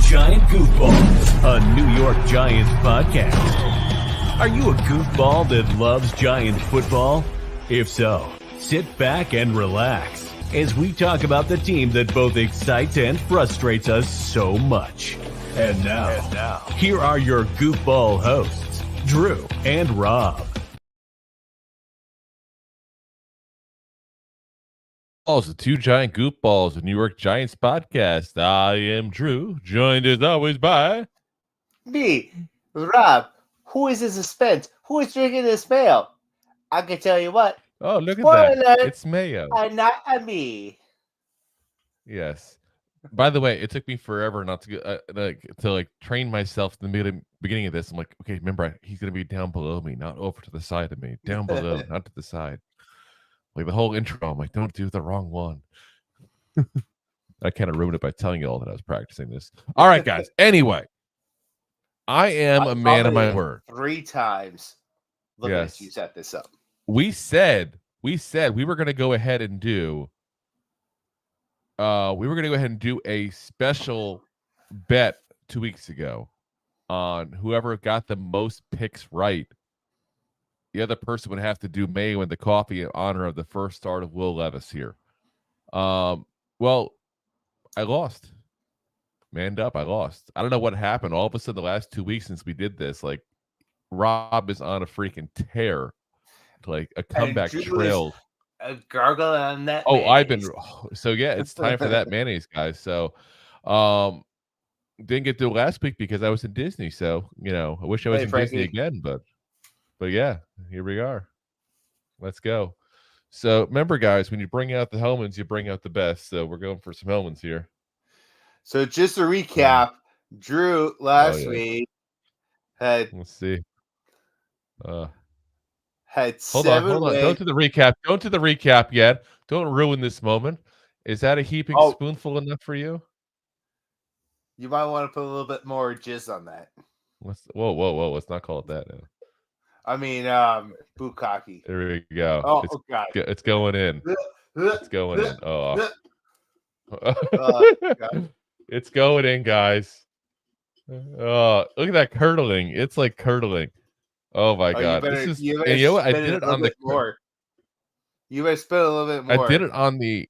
Giant Goofballs, a New York Giants podcast. Are you a goofball that loves Giants football? If so, sit back and relax as we talk about the team that both excites and frustrates us so much. And now, here are your goofball hosts, Drew and Rob. The Two Giant Goofballs, a New York Giants podcast. I am Drew, joined as always by me, Rob. Who is in suspense? Who is drinking this mayo? I can tell you what. Oh, look at Spoiler that! alert, It's Mayo. and not a me. Yes. By the way, it took me forever not to to train myself in the beginning of this. I'm like, okay, remember, he's gonna be down below me, not over to the side of me. Down below, not to the side. Like the whole intro, I'm like, don't do the wrong one. I kind of ruined it by telling you all that I was practicing this. All right, guys. Anyway, I am a man of my word. 3 times. Look at you set this up. We said we were going to go ahead and do. We were going to go ahead and do a special bet 2 weeks ago on whoever got the most picks right. The other person would have to do Mayo and the coffee in honor of the first start of Will Levis here. Well, I lost. Manned up, I lost. I don't know what happened. All of a sudden, the last 2 weeks since we did this, like Rob is on a freaking tear, like a comeback trail. A gargle on that. Oh, mayonnaise. I've been so yeah. It's time for that mayonnaise, guys. So, didn't get to last week because I was in Disney. So I wish I was in Disney again, but yeah, here we are. Let's go. So remember, guys, when you bring out the Hellmans, you bring out the best. So we're going for some Hellmans here. So just to recap, Drew last week had. Let's see. Had hold 7 on. Don't do the recap. Don't do the recap yet. Don't ruin this moment. Is that a heaping spoonful enough for you? You might want to put a little bit more jizz on that. Whoa. Let's not call it that now. I mean, bukkake. There we go. Oh, God. It's going in. It's going in. Oh. It's going in, guys. Oh, look at that curdling. It's like curdling. Oh my God. I did it on the more. You better spit a little bit more. I did it on the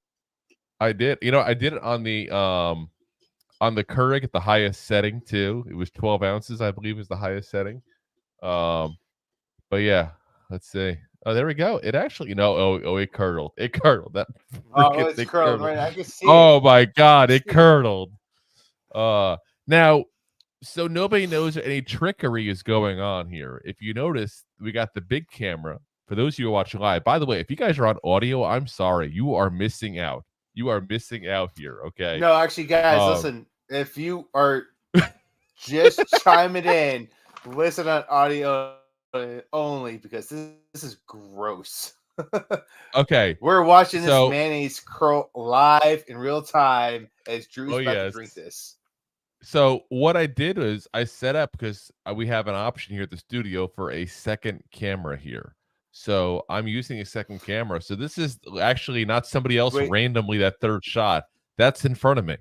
Keurig at the highest setting too. It was 12 ounces, I believe, is the highest setting. But yeah, let's see. Oh, there we go. It actually, it curdled. It curdled. That it's curdled, right? I can see it. My God, it curdled. Now, so nobody knows any trickery is going on here. If you notice, we got the big camera. For those of you who are watching live, by the way, if you guys are on audio, I'm sorry. You are missing out. You are missing out here, okay? No, actually, guys, listen. If you are just chiming in, listen on audio only because this is gross. Okay. We're watching this mayonnaise curl live in real time as Drew's about to drink this. So what I did was I set up, because we have an option here at the studio for a second camera here. So I'm using a second camera. So this is actually not somebody else randomly, that third shot. That's in front of me.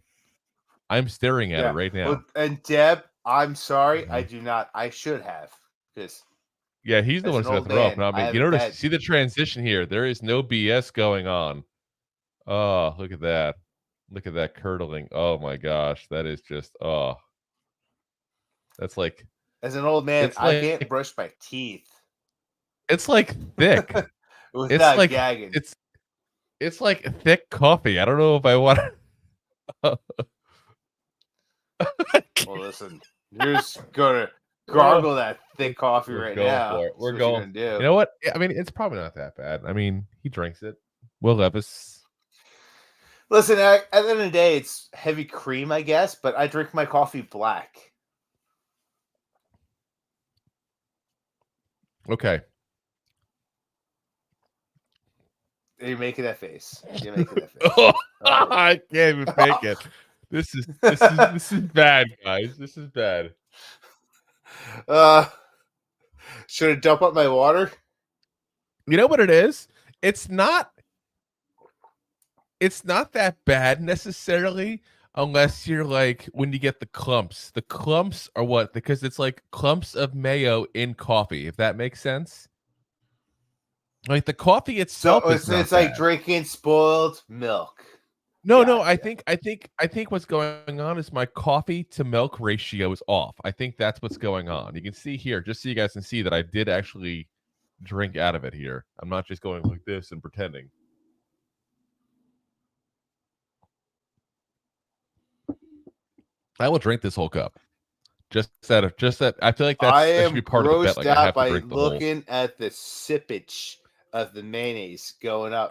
I'm staring at it right now. Well, and Deb, I'm sorry. I do not. I should have. Yeah, he's the one who's got the rope. I mean, you notice, see the transition here. There is no BS going on. Oh, look at that. Look at that curdling. Oh my gosh. That is just, that's like, as an old man, I can't brush my teeth. It's like thick. It's like gagging. It's like thick coffee. I don't know if I want to. Well, listen, you're just gonna gargle that thick coffee right now. We're going. Do. You know what? I mean, it's probably not that bad. I mean, he drinks it. Will Levis. Listen, at the end of the day, it's heavy cream, I guess, but I drink my coffee black. Okay. You're making that face. I can't even make it. This is bad, guys. This is bad. Should I dump up my water? You know what it is? It's not that bad necessarily. Unless you're like when you get the clumps. The clumps are what? Because it's like clumps of mayo in coffee, if that makes sense. Like the coffee itself So is not it's like bad. drinking spoiled milk. No, Gotcha. I think what's going on is my coffee to milk ratio is off. I think that's what's going on. You can see here, just so you guys can see that I did actually drink out of it here. I'm not just going like this and pretending. I will drink this whole cup. Just that I feel like I that should be am part of the bet. grossed Like I out have to by drink the whole. looking at the sippage of the mayonnaise going up.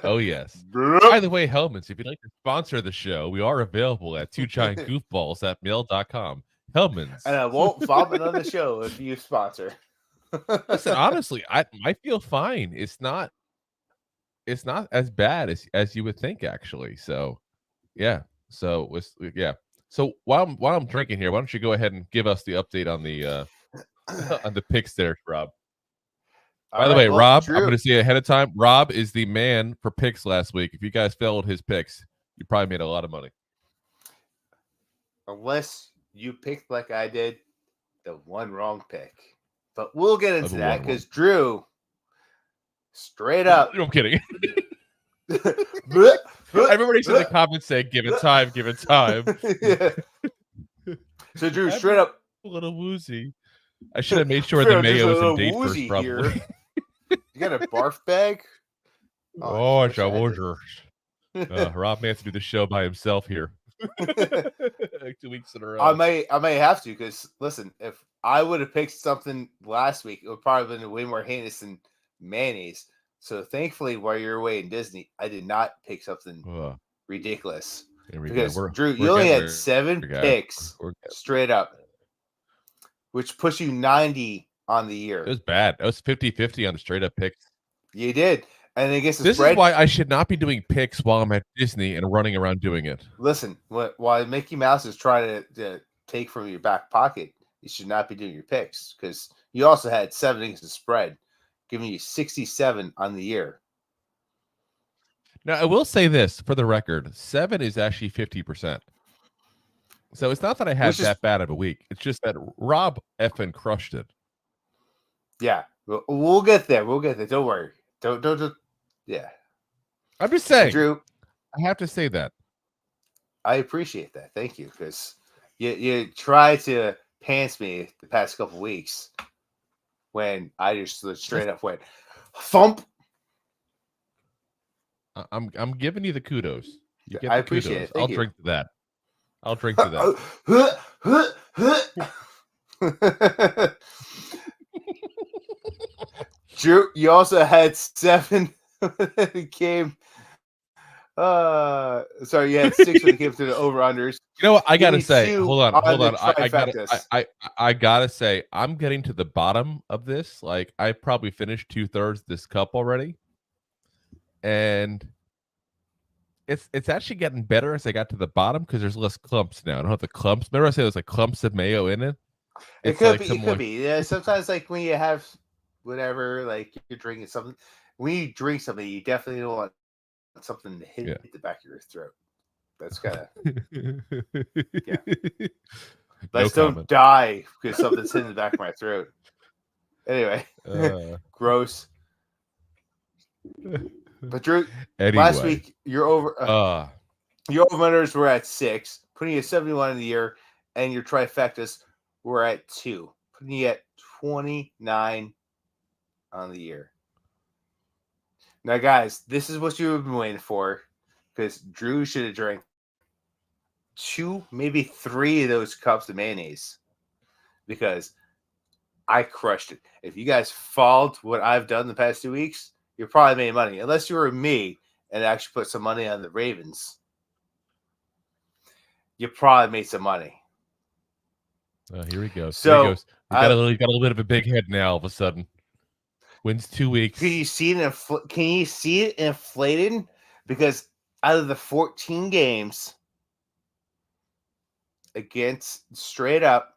Oh yes. By the way, Hellman's, if you'd like to sponsor the show, we are available at 2giantgoofballs@mail.com. Hellman's. And I won't vomit on the show if you sponsor. Listen, honestly, I feel fine. It's not as bad as you would think, actually. So yeah. So yeah. So while I'm drinking here, why don't you go ahead and give us the update on the on the picks there, Rob? By the way, Rob, I'm going to say ahead of time, Rob is the man for picks last week. If you guys followed his picks, you probably made a lot of money. Unless you picked like I did, the one wrong pick. But we'll get into that because Drew, straight up. I'm kidding. I remember he said in the comments saying, give it time, give it time. Yeah. So Drew, straight up. A little woozy. I should have made sure the mayo was in date first, probably. You got a barf bag? Oh, it's a woozer. Rob may have to do the show by himself here. 2 weeks in a row. I may have to because listen, if I would have picked something last week, it would probably have been way more heinous than mayonnaise. So thankfully, while you're away in Disney, I did not pick something ridiculous. Because Drew, you only had 7 picks straight up, which puts you 90 on the year. It was bad. It was 50-50 on the straight up picks. You did. And I guess this is why I should not be doing picks while I'm at Disney and running around doing it. Listen, while Mickey Mouse is trying to take from your back pocket, you should not be doing your picks because you also had 7 against the spread, giving you 67 on the year. Now, I will say this for the record, 7 is actually 50%. So it's not that I had that bad of a week. It's just that Rob effing crushed it. Yeah, we'll get there. We'll get there. Don't worry. Don't. Yeah. I'm just saying, Drew. I have to say that. I appreciate that. Thank you, because you tried to pants me the past couple weeks when I just straight up went thump. I'm giving you the kudos. You get I the appreciate kudos. it. Drink to that. I'll drink to that. Drew, you also had 7 when it came. Sorry, you had 6 when it came to the over-unders. You know what? I gotta say, hold on. I gotta say, I'm getting to the bottom of this. Like, I probably finished 2/3 this cup already, and it's actually getting better as I got to the bottom because there's less clumps now. I don't have the clumps. Remember I said there's like clumps of mayo in it. It could be. Yeah, sometimes like when you have whatever, like you're drinking something. When you drink something, you definitely don't want something to hit the back of your throat. That's kind of Let's don't die because something's hitting the back of my throat. Anyway, gross. But Drew, last week your over-unders were at 6, putting you at 71 in the year, and your trifectas were at 2, putting you at 29 on the year. Now, guys, this is what you've been waiting for, because Drew should have drank 2, maybe 3 of those cups of mayonnaise, because I crushed it. If you guys followed what I've done the past 2 weeks, you probably made money, unless you were me and actually put some money on the Ravens. You probably made some money. Here he goes. So, here he goes. He's got a little bit of a big head now. All of a sudden, wins 2 weeks. Can you see it inflated? Because out of the 14 games against straight up,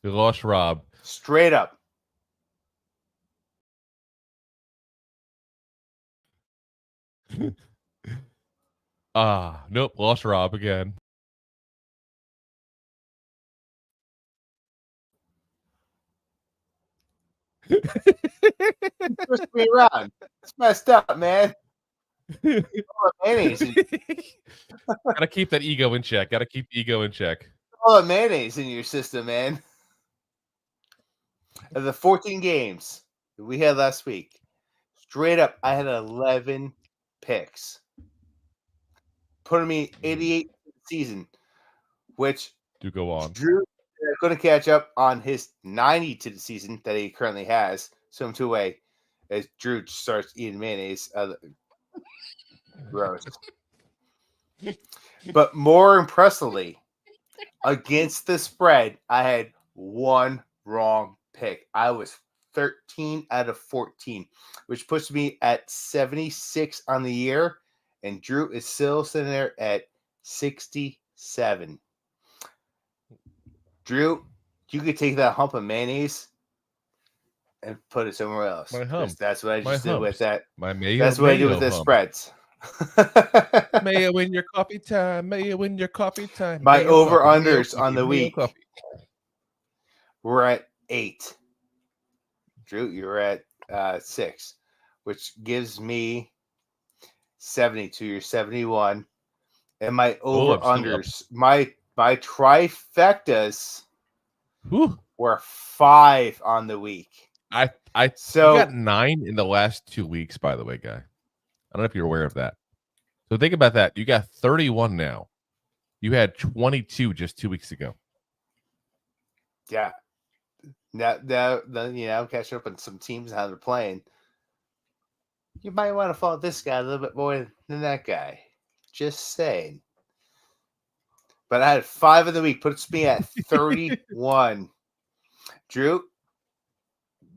we lost Rob. Straight up. Nope, lost Rob again. Twist me around. It's messed up, man. Mayonnaise. Gotta keep that ego in check. Gotta keep ego in check. All the mayonnaise in your system, man. Of the 14 games that we had last week, straight up, I had 11 picks, putting me 88 season, which Do go on. Drew going to catch up on his 90 to the season that he currently has. So I'm 2 away as Drew starts eating mayonnaise. Gross. But more impressively, against the spread, I had 1 wrong pick. I was 13 out of 14, which puts me at 76 on the year, and Drew is still sitting there at 67. Drew, you could take that hump of mayonnaise and put it somewhere else. My hump. That's what I just did with that. My mayo. That's what I do with the hump. spreads. Mayo in your coffee time. Mayo in your coffee time. My Mayo over coffee, unders mayo on the coffee, mayo week. coffee. We're at 8. Drew, you're at 6, which gives me 72. You're 71. And my over unders, my trifectas were 5 on the week. So you got 9 in the last 2 weeks, by the way, guy. I don't know if you're aware of that. So think about that. You got 31 now. You had 22 just 2 weeks ago. Yeah. Now, catching up on some teams and how they're playing. You might want to follow this guy a little bit more than that guy. Just saying. But I had 5 of the week, puts me at 31. Drew,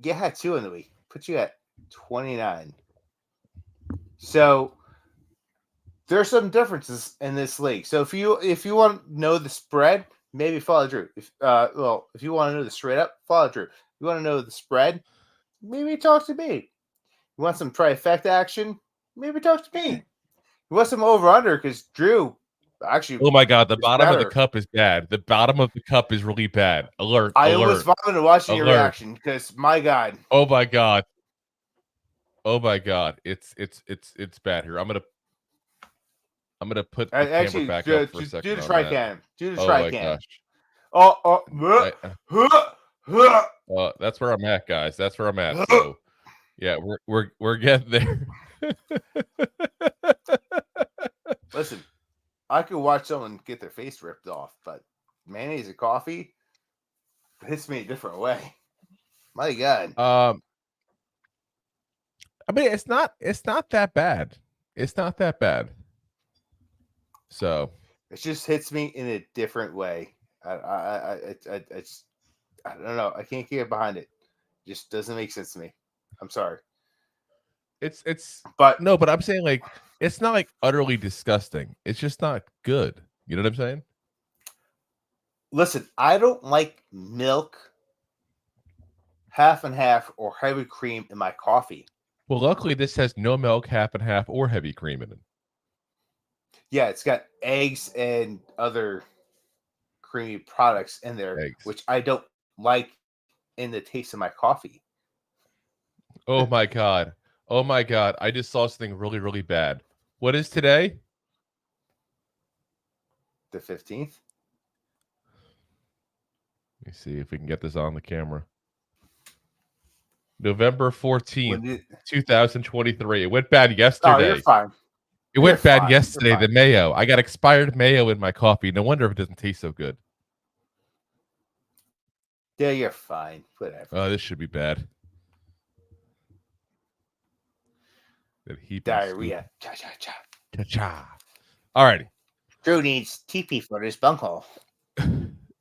you had 2 in the week, puts you at 29. So there's some differences in this league. So if you want to know the spread, maybe follow Drew. If you want to know the straight up, follow Drew. If you want to know the spread, maybe talk to me. You want some trifecta action? Maybe talk to me. You want some over under because Drew actually. Oh my God, the bottom of the cup is bad. The bottom of the cup is really bad. Alert! I almost vomited watching your reaction because my God. Oh my God. Oh my God, it's bad here. I'm gonna put the camera back up for a second. Do the tri-cam. Do the tri-cam. That's where I'm at, guys. That's where I'm at. So, yeah, we're getting there. Listen, I could watch someone get their face ripped off, but mayonnaise and coffee hits me a different way. My God. I mean, it's not that bad. It's not that bad. So it just hits me in a different way. I don't know. I can't get behind it. It just doesn't make sense to me. I'm sorry. But I'm saying like it's not like utterly disgusting. It's just not good. You know what I'm saying? Listen, I don't like milk, half and half, or heavy cream in my coffee. Well, luckily this has no milk, half and half, or heavy cream in it. Yeah, it's got eggs and other creamy products in there, which I don't like in the taste of my coffee. Oh my God. Oh my God. I just saw something really, really bad. What is today? The 15th. Let me see if we can get this on the camera. November 14th, 2023. It went bad yesterday. Oh, you're fine. It went bad yesterday, the mayo. I got expired mayo in my coffee. No wonder it doesn't taste so good. Yeah, you're fine. Whatever. Oh, this should be bad. Diarrhea. Cha-cha-cha. Cha-cha. All righty. Drew needs TP for his bunghole.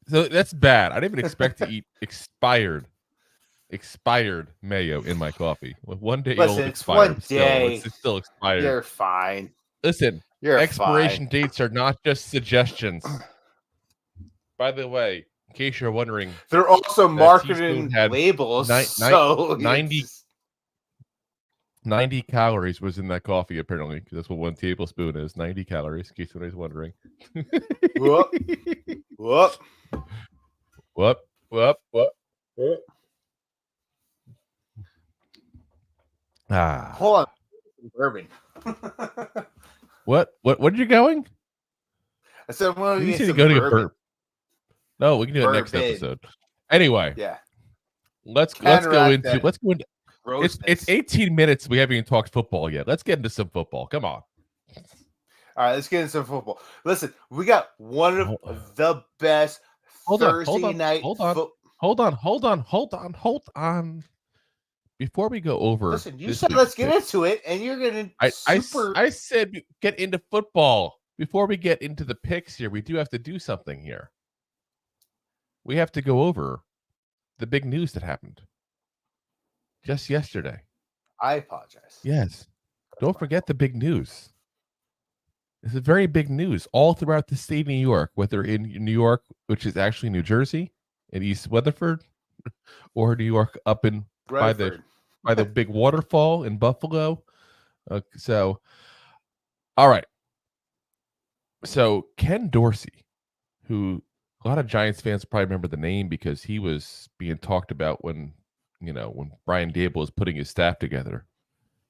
So that's bad. I didn't even expect to eat expired mayo in my coffee. One day Listen, it's one day. It's still expired. You're fine. Listen, expiration dates are not just suggestions. By the way, in case you're wondering, they're also marketing labels. 90 90 calories was in that coffee, apparently, because that's what 1 tablespoon is. 90 calories, in case anybody's wondering. Whoop. Whoop. What? Hold on. Bourbon. What are you going? I said, well, You you said some go to get bourbon. No, we can do it next Bourbon. episode. Anyway, Yeah. let's go Counteract into that it's 18 minutes. We haven't even talked football yet. Let's get into some football. Come on. All right, let's get into some football. Listen, we got one of the best Thursday night. Hold on. Before we go over, listen, you said let's get into it, and you're gonna. I said get into football. Before we get into the picks here, we do have to do something here. We have to go over the big news that happened just yesterday. I apologize. Yes. Don't forget the big news. This is very big news all throughout the state of New York, whether in New York, which is actually New Jersey, in East Weatherford, or New York up in by the big waterfall in Buffalo. So, all right. So Ken Dorsey, who a lot of Giants fans probably remember the name because he was being talked about when Brian Daboll was putting his staff together.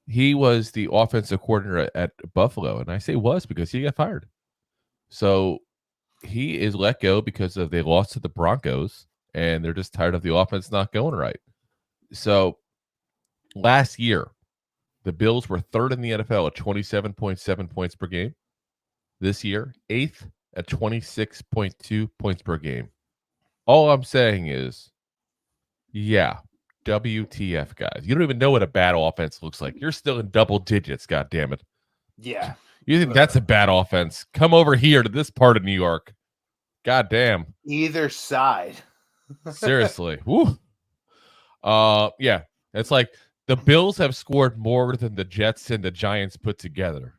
He was the offensive coordinator at Buffalo, and I say was because he got fired. So he is let go because they lost to the Broncos, and they're just tired of the offense not going right. So last year, the Bills were third in the NFL at 27.7 points per game. This year, eighth at 26.2 points per game. All I'm saying is, yeah, WTF, guys. You don't even know what a bad offense looks like. You're still in double digits, God damn it. Yeah. You think that's a bad offense? Come over here to this part of New York. God damn. Either side. Seriously. Woo. Yeah. It's like the Bills have scored more than the Jets and the Giants put together.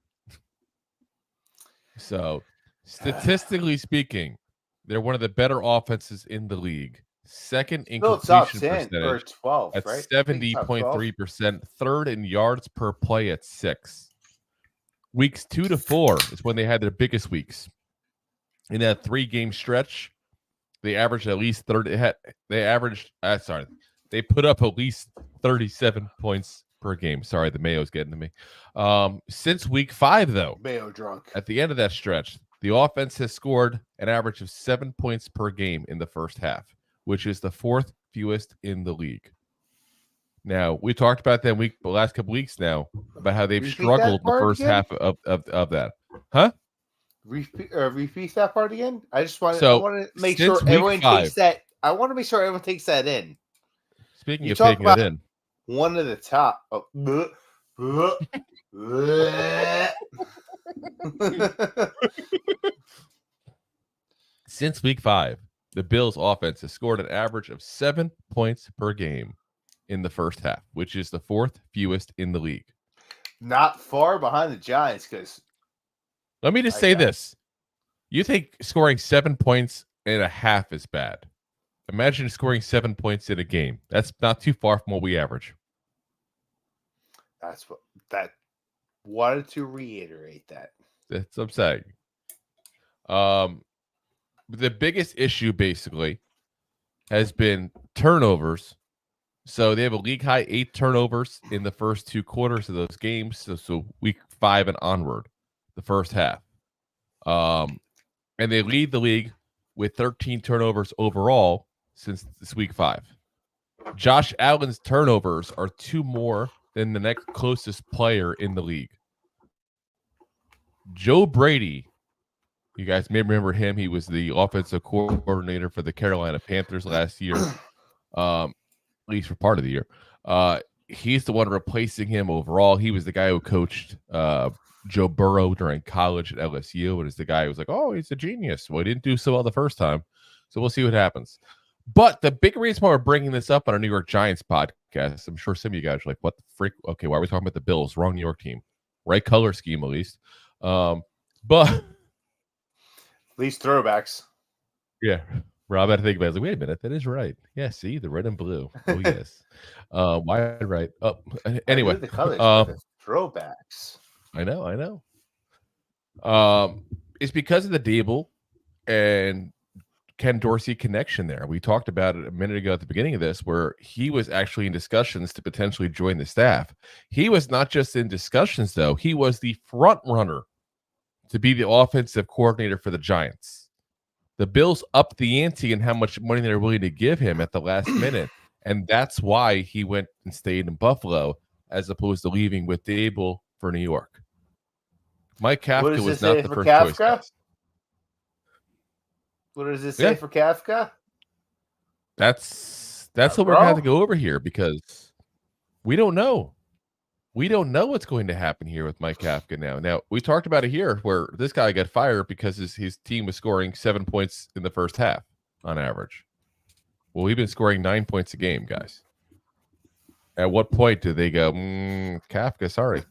So, statistically speaking, they're one of the better offenses in the league. Second in completion percentage 12, at right? 70.3%. Third in yards per play at 6. Weeks 2 to 4 is when they had their biggest weeks. In that 3-game stretch, they averaged at least 30. They put up at least 37 points per game. Sorry, the Mayo's getting to me. Since week 5, though, Mayo drunk. At the end of that stretch, the offense has scored an average of 7 points per game in the first half, which is the 4th fewest in the league. Now, we talked about that the last couple weeks now about how they've struggled in the first half of that. Huh? Repeat that part again. I want to make sure everyone takes that. I want to make sure everyone takes that in. Speaking of taking it in, one of the top. Since week 5, the Bills' offense has scored an average of 7 points per game in the first half, which is the 4th fewest in the league. Not far behind the Giants, because let me just say this. You think scoring 7 points in a half is bad. Imagine scoring 7 points in a game. That's not too far from what we average. That's what wanted to reiterate that. That's what I'm saying. The biggest issue basically has been turnovers. So they have a league high 8 turnovers in the first 2 quarters of those games. So week 5 and onward, the first half. And they lead the league with 13 turnovers overall since this week 5. Josh Allen's turnovers are 2 more than the next closest player in the league. Joe Brady, you guys may remember him. He was the offensive coordinator for the Carolina Panthers last year. At least for part of the year. He's the one replacing him overall. He was the guy who coached Joe Burrow during college at LSU, and is the guy who was like, oh, he's a genius. Well, he didn't do so well the first time, so we'll see what happens. But the big reason why we're bringing this up on our New York Giants podcast, I'm sure some of you guys are like, what the freak? Okay, why are we talking about the Bills? Wrong New York team. Right color scheme, at least. But at least throwbacks. Yeah. Rob had to think about it. I was like, wait a minute, that is right. Yeah, see, the red and blue. Oh, yes. Wide right. Oh, I anyway. knew the colors were the throwbacks. I know. It's because of the Daboll and Ken Dorsey connection there. We talked about it a minute ago at the beginning of this, where he was actually in discussions to potentially join the staff. He was not just in discussions, though. He was the front runner to be the offensive coordinator for the Giants. The Bills upped the ante and how much money they're willing to give him at the last minute. And that's why he went and stayed in Buffalo as opposed to leaving with Daboll for New York. Mike Kafka was not the first choice. Guys. What does it say for Kafka? That's what we're going to have to go over here because we don't know. We don't know what's going to happen here with Mike Kafka now. Now, we talked about it here where this guy got fired because his team was scoring 7 points in the first half on average. Well, we've been scoring 9 points a game, guys. At what point do they go, Kafka, sorry.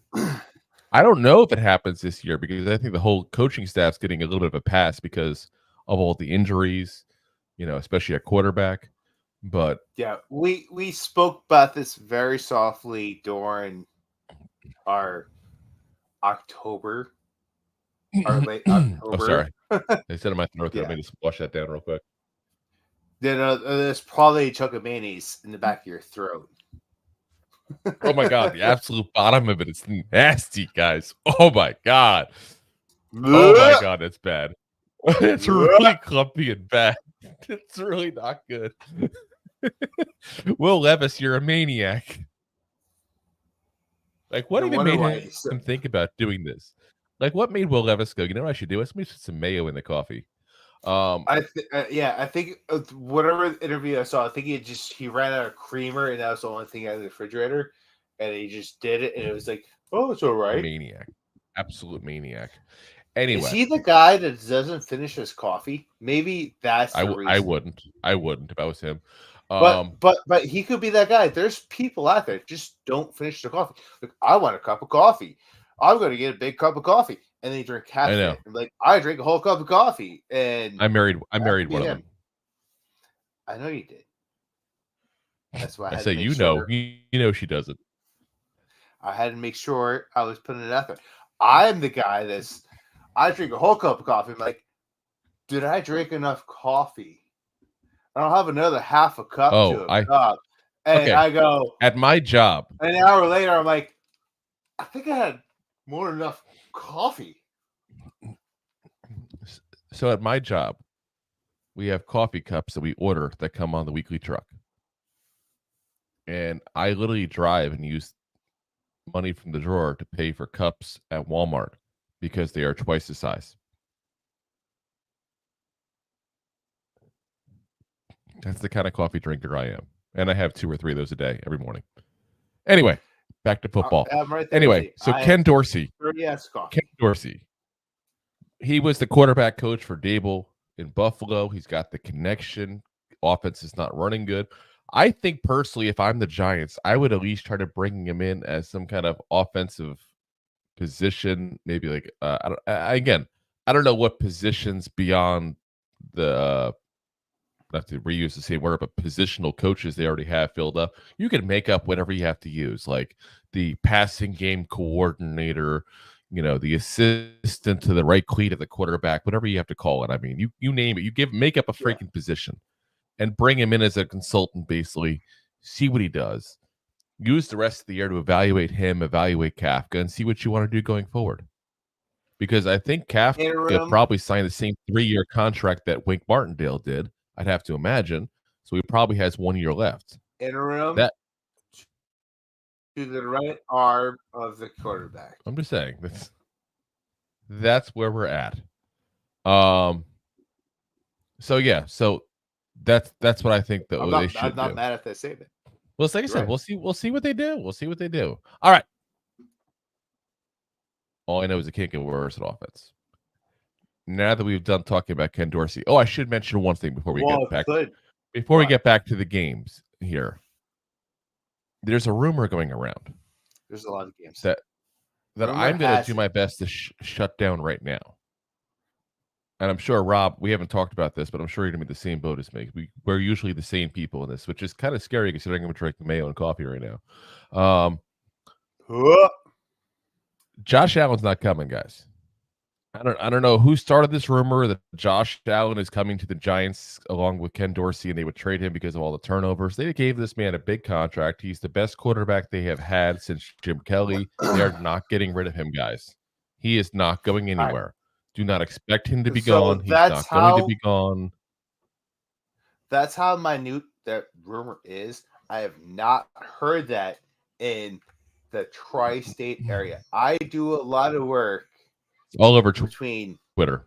I don't know if it happens this year because I think the whole coaching staff's getting a little bit of a pass because of all the injuries, especially at quarterback. But yeah, we spoke about this very softly during our October, our late October. Oh, sorry. I said in my throat there. Let me just wash that down real quick. Then there's probably a chunk of mayonnaise in the back of your throat. Oh my God, the absolute bottom of it is nasty, guys. Oh my God. Oh my God, it's bad. It's really clumpy and bad. It's really not good. Will Levis, you're a maniac. Like, what even made him think about doing this? Like, what made Will Levis go, you know what I should do? Let's put some mayo in the coffee. I think whatever interview I saw, I think he ran out of creamer and that was the only thing out of the refrigerator, and he just did it, and it was like, oh, it's all right. Maniac, absolute maniac. Anyway, is he the guy that doesn't finish his coffee? Maybe that's the reason. I wouldn't if I was him. But he could be that guy. There's people out there just don't finish their coffee. Like, I want a cup of coffee. I'm going to get a big cup of coffee, and then you drink half of it. Like, I drink a whole cup of coffee, and I married one of them. I know you did. That's why I say you know she does it. I had to make sure I was putting it out there. I'm the guy I drink a whole cup of coffee. I'm like, did I drink enough coffee? I don't have another half a cup to a cup. And I go, at my job. An hour later, I'm like, I think I had more than enough coffee. So at my job, we have coffee cups that we order that come on the weekly truck. And I literally drive and use money from the drawer to pay for cups at Walmart because they are twice the size. That's the kind of coffee drinker I am. And I have 2 or 3 of those a day every morning. Anyway, back to football. Right anyway, so Ken Dorsey. Ken Dorsey. He was the quarterback coach for Daboll in Buffalo. He's got the connection. Offense is not running good. I think personally, if I'm the Giants, I would at least try to bring him in as some kind of offensive position. Maybe like, I don't know what positions beyond the not to reuse the same word, but positional coaches they already have filled up. You can make up whatever you have to use, like the passing game coordinator, the assistant to the right cleat of the quarterback, whatever you have to call it. I mean, you name it. Make up a freaking position and bring him in as a consultant, basically, see what he does. Use the rest of the year to evaluate him, evaluate Kafka, and see what you want to do going forward. Because I think Kafka probably signed the same 3-year contract that Wink Martindale did. I'd have to imagine. So he probably has 1 year left. Interim to the right arm of the quarterback. I'm just saying that's where we're at. So that's what I think that they should do. I'm not mad if they say that. Well, it's like I said, we'll see what they do. We'll see what they do. All right. All I know is it can't get worse at offense. Now that we've done talking about Ken Dorsey. Oh, I should mention one thing before we get back. We get back to the games here. There's a rumor going around. There's a lot of games that I'm going to do my best to shut down right now. and I'm sure Rob, we haven't talked about this, but I'm sure you're gonna be the same boat as me. We're usually the same people in this, which is kind of scary considering I'm drinking Mayo and coffee right now. Josh Allen's not coming, guys. I don't know who started this rumor that Josh Allen is coming to the Giants along with Ken Dorsey, and they would trade him because of all the turnovers. They gave this man a big contract. He's the best quarterback they have had since Jim Kelly. They're not getting rid of him, guys. He is not going anywhere. Do not expect him to be gone. He's not going to be gone. That's how minute that rumor is. I have not heard that in the tri-state area. I do a lot of work all over between Twitter.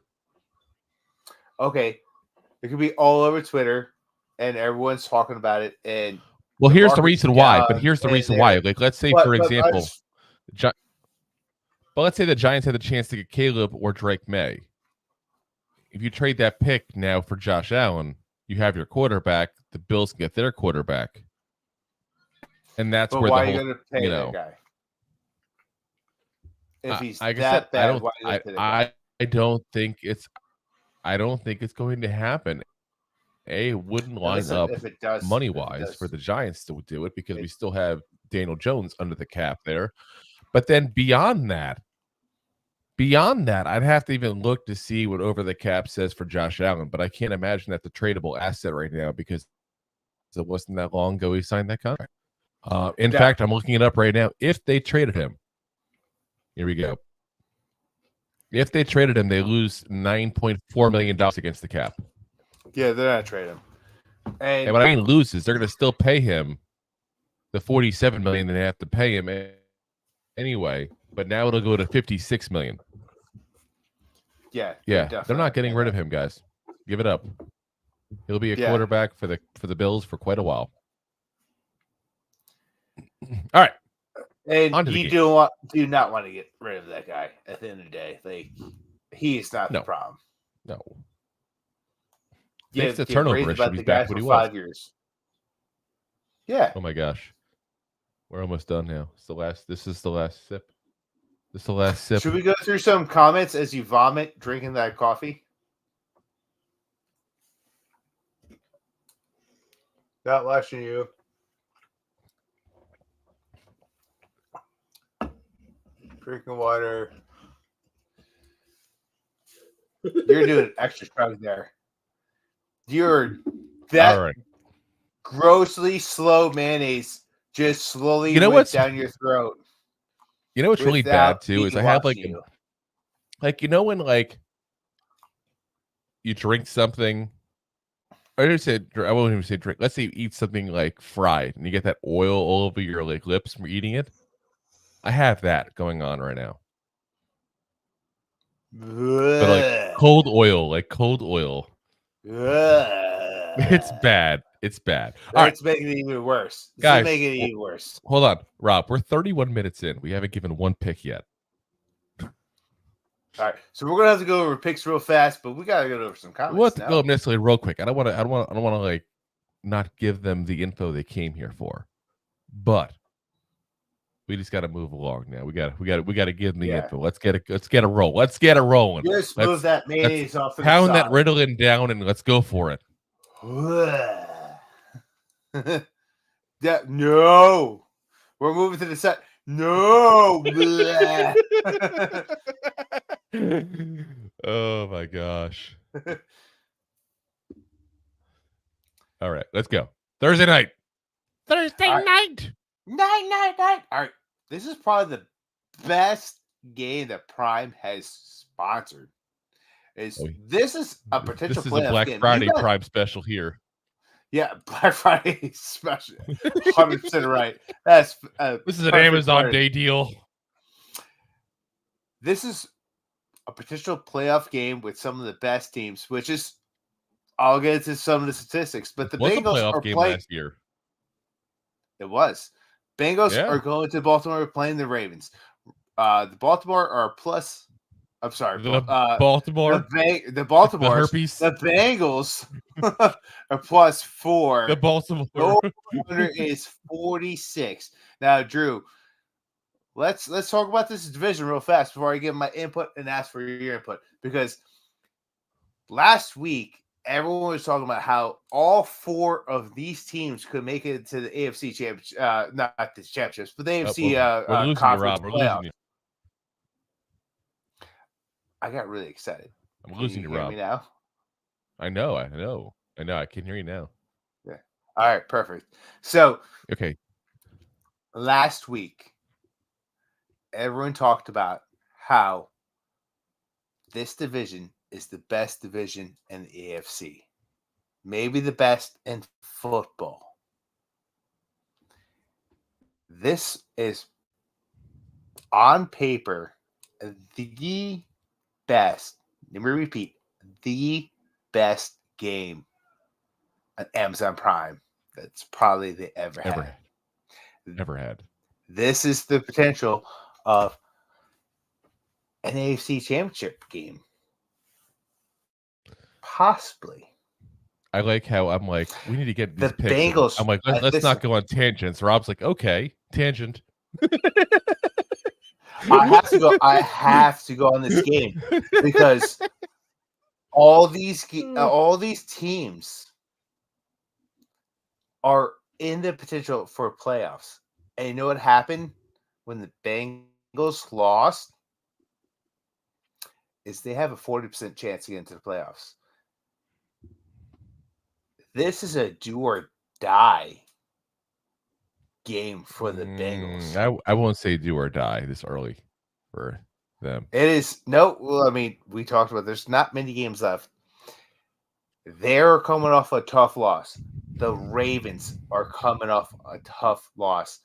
Okay, it could be all over Twitter, and everyone's talking about it. And well, here's the reason why. But here's the reason why. Like, let's say, for example, let's say the Giants had the chance to get Caleb or Drake May. If you trade that pick now for Josh Allen, you have your quarterback. The Bills can get their quarterback, and that's where why the whole, are you going to pay that guy? If he's that bad, I don't think it's going to happen. It wouldn't line up money wise for the Giants to do it because we still have Daniel Jones under the cap there. But then beyond that, I'd have to even look to see what over the cap says for Josh Allen. But I can't imagine that's a tradable asset right now because it wasn't that long ago he signed that contract. In fact, I'm looking it up right now. If they traded him, here we go. If they traded him, they lose $9.4 million against the cap. Yeah, they're not trading him. And what I mean loses, they're going to still pay him the $47 million they have to pay him anyway. But now it'll go to $56 million. Yeah, they're not getting rid of him, guys. Give it up. He'll be a quarterback for the Bills for quite a while. All right. And you do not want to get rid of that guy at the end of the day. Like, he's not the problem. No. Yeah, it's a turnover issue. He's back when he was. 5 years. Yeah. Oh my gosh. We're almost done now. This is the last sip. This is the last sip. Should we go through some comments as you vomit drinking that coffee? Not watching you. Drinking water. You're doing extra drugs there. You're that grossly slow mayonnaise just slowly went down your throat. You know what's really bad too is I have when you drink something. I won't even say drink. Let's say you eat something like fried and you get that oil all over your lips from eating it. I have that going on right now. But cold oil. It's bad. It's bad. It's making it even worse. Guys, making it even worse. Hold on, Rob. We're 31 minutes in. We haven't given one pick yet. All right, so we're gonna have to go over picks real fast, but we gotta go over some comments. We'll have to go necessarily real quick. I don't want to not give them the info they came here for, but we just got to move along now. We got to give them the info. Let's get a roll. Let's get it rolling. Just move that mayonnaise off. Pound that Ritalin down and let's go for it. No, we're moving to the set. No. Oh my gosh. All right, let's go. Thursday night. Night. All right. This is probably the best game that Prime has sponsored. This is a potential This is a Black Friday Prime special here. Yeah, Black Friday special. 100% right. This is an Amazon Day deal. This is a potential playoff game with some of the best teams, which is I'll get into some of the statistics, but the Bengals are playing last year. It was. Bengals are going to Baltimore playing the Ravens. The Baltimore are plus. I'm sorry. The Baltimore. The Baltimore. The Bengals are plus 4. The Baltimore. The is 46. Now, Drew, let's talk about this division real fast before I give my input and ask for your input, because last week, everyone was talking about how all 4 of these teams could make it to the AFC championship, not the championships, but the AFC we're losing you, conference Rob. We're playoff. losing you. I got really excited. I'm losing you, hear Rob. me now? I know. I can hear you now. Yeah. All right, perfect. So, Okay. last week, everyone talked about how this division is the best division in the AFC. Maybe the best in football. This is, on paper, the best. Let me repeat, the best game on Amazon Prime that's probably they ever had. Ever had. This is the potential of an AFC championship game. Possibly. I like how I'm like, we need to get these The picks. Bengals. I'm like, let's not go on tangents. Rob's like, okay, tangent. I have to go. I have to go on this game because all these teams are in the potential for playoffs. And you know what happened when the Bengals lost? Is they have a 40% chance to get into the playoffs. This is a do or die game for the Bengals. I won't say do or die this early for them. It is well, I mean, we talked about there's not many games left. They're coming off a tough loss. The Ravens are coming off a tough loss.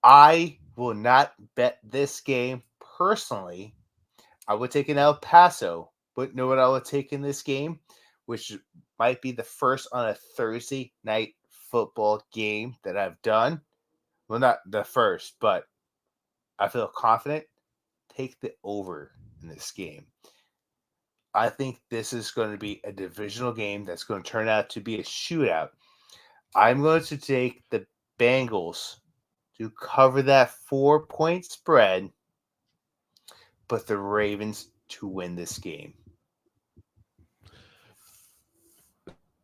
I will not bet this game personally. I would take an El Paso, but know what I would take in this game, which might be the first on a Thursday night football game that I've done. Well, not the first, but I feel confident. Take the over in this game. I think this is going to be a divisional game that's going to turn out to be a shootout. I'm going to take the Bengals to cover that 4-point spread, but the Ravens to win this game.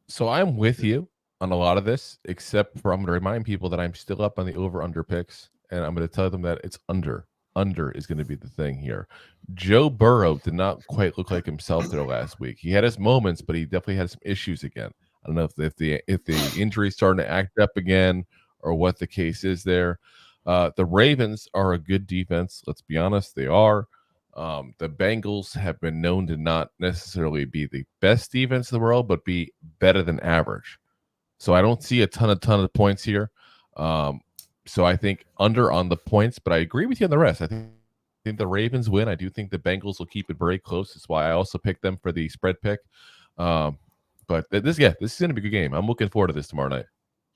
So I'm with you on a lot of this, except for I'm going to remind people that I'm still up on the over-under picks, and I'm going to tell them that it's under. Under is going to be the thing here. Joe Burrow did not quite look like himself there last week. He had his moments, but he definitely had some issues again. I don't know if the injury is starting to act up again or what the case is there. The Ravens are a good defense. Let's be honest, they are. The Bengals have been known to not necessarily be the best defense in the world, but be better than average. So I don't see a ton of points here. So I think under on the points, but I agree with you on the rest. I think the Ravens win. I do think the Bengals will keep it very close. That's why I also picked them for the spread pick. But this is going to be a good game. I'm looking forward to this tomorrow night.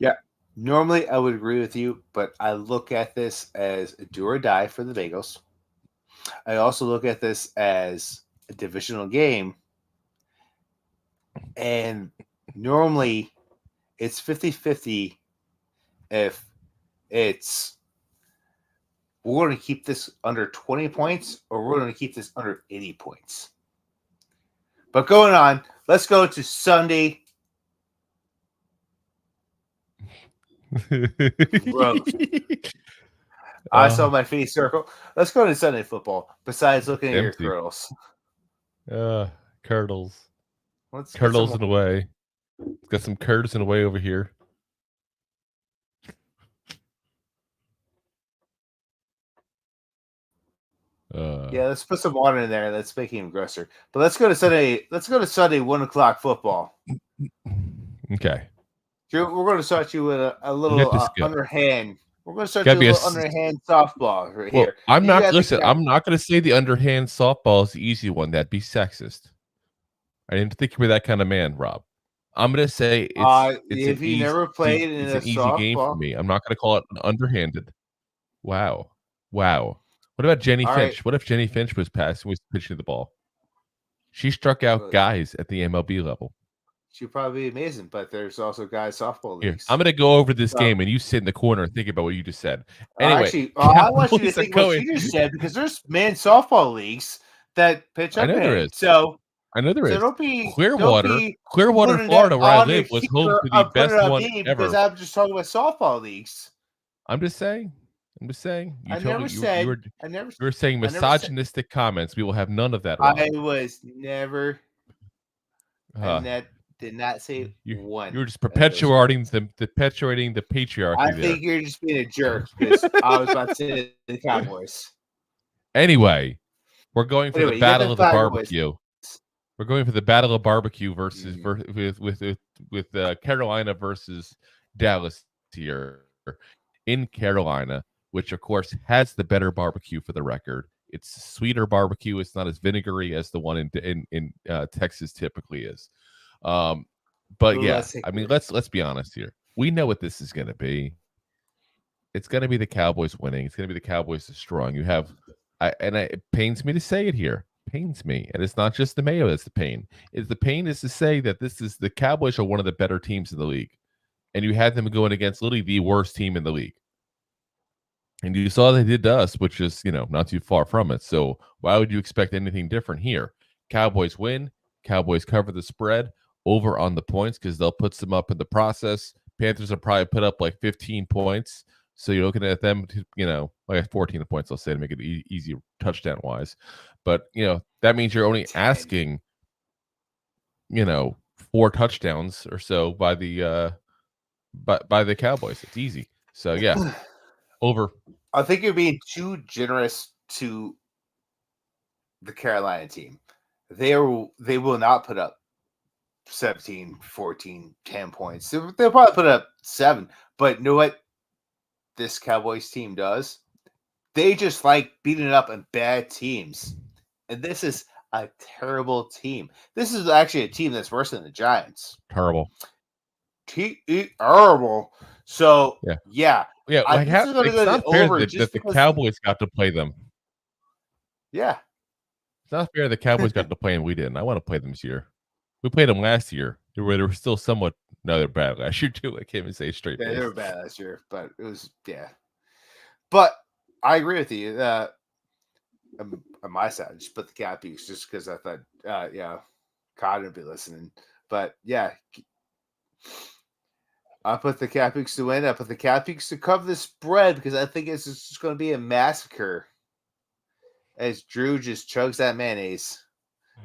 Yeah. Normally, I would agree with you, but I look at this as a do or die for the Bengals. I also look at this as a divisional game. And normally, it's 50-50 if it's we're going to keep this under 20 points or we're going to keep this under 80 points. But going on, let's go to Sunday. I saw my face circle. Let's go to Sunday football. Besides looking at your Cardinals. Cardinals. Cardinals in a way. Got some curds in a way over here. Yeah, let's put some water in there. Let's make him grosser. But let's go to Sunday. Let's go to Sunday 1:00 football. Okay. We're going to start you with a little underhand. We're going to start you with a little underhand softball right here. I'm not going to say the underhand softball is the easy one. That'd be sexist. I didn't think you were that kind of man, Rob. I'm going to say if you never played in it's an easy game for me. I'm not going to call it an underhanded. Wow. What about Jenny Finch? Right. What if Jenny Finch was pitching the ball? She struck out guys at the MLB level. She'd probably be amazing, but there's also guys softball leagues. Here, I'm going to go over this game, and you sit in the corner and think about what you just said. Anyway, I want you to think what you just said because there's men's softball leagues that pitch up. I know there is. So I know there So is. don't be Clearwater, putting Florida, that where I on live, it was here. home to I'm the putting best it on one me ever. because I'm just talking about softball leagues. I'm just saying. You I never totally said. you were saying misogynistic comments. We will have none of that. Rob. I was never. I did not say one. You were just perpetuating the patriarchy. I think you're just being a jerk because I was about to say the Cowboys. Anyway, we're going for the you got battle of the Cowboys. barbecue. We're going for the battle of barbecue versus with Carolina versus Dallas here in Carolina, which of course has the better barbecue for the record. It's sweeter barbecue. It's not as vinegary as the one in Texas typically is. But yeah, I mean, let's be honest here. We know what this is going to be. It's going to be the Cowboys winning. It's going to be the Cowboys destroying. You have, it pains me to say it here. Pains me, and it's not just the Mayo that's the pain. The pain is to say that the Cowboys are one of the better teams in the league, and you had them going against literally the worst team in the league. And you saw they did to us, which is, not too far from it. So why would you expect anything different here? Cowboys win. Cowboys cover the spread over on the points because they'll put some up in the process. Panthers will probably put up like 15 points. So you're looking at them, like 14 points, I'll say, to make it easy touchdown-wise. But, that means you're only asking, 4 touchdowns or so by the Cowboys. It's easy. So, yeah. Over. I think you're being too generous to the Carolina team. They will not put up 17, 14, 10 points. They'll probably put up 7. But you know what this Cowboys team does? They just like beating up on bad teams. And this is a terrible team. This is actually a team that's worse than the Giants. Terrible. Terrible. So, yeah. Yeah, like it's not fair that the Cowboys got to play them. Yeah. It's not fair the Cowboys got to play and we didn't. I want to play them this year. We played them last year. They were still somewhat. No, they're bad last year too. I can't even say straight. Yeah, they were bad last year, but it was But I agree with you. On my side, I just put the Cappies just because I thought, Cod would be listening. But yeah, I put the Cappies to win. I put the Cappies to cover the spread because I think it's just going to be a massacre as Drew just chugs that mayonnaise.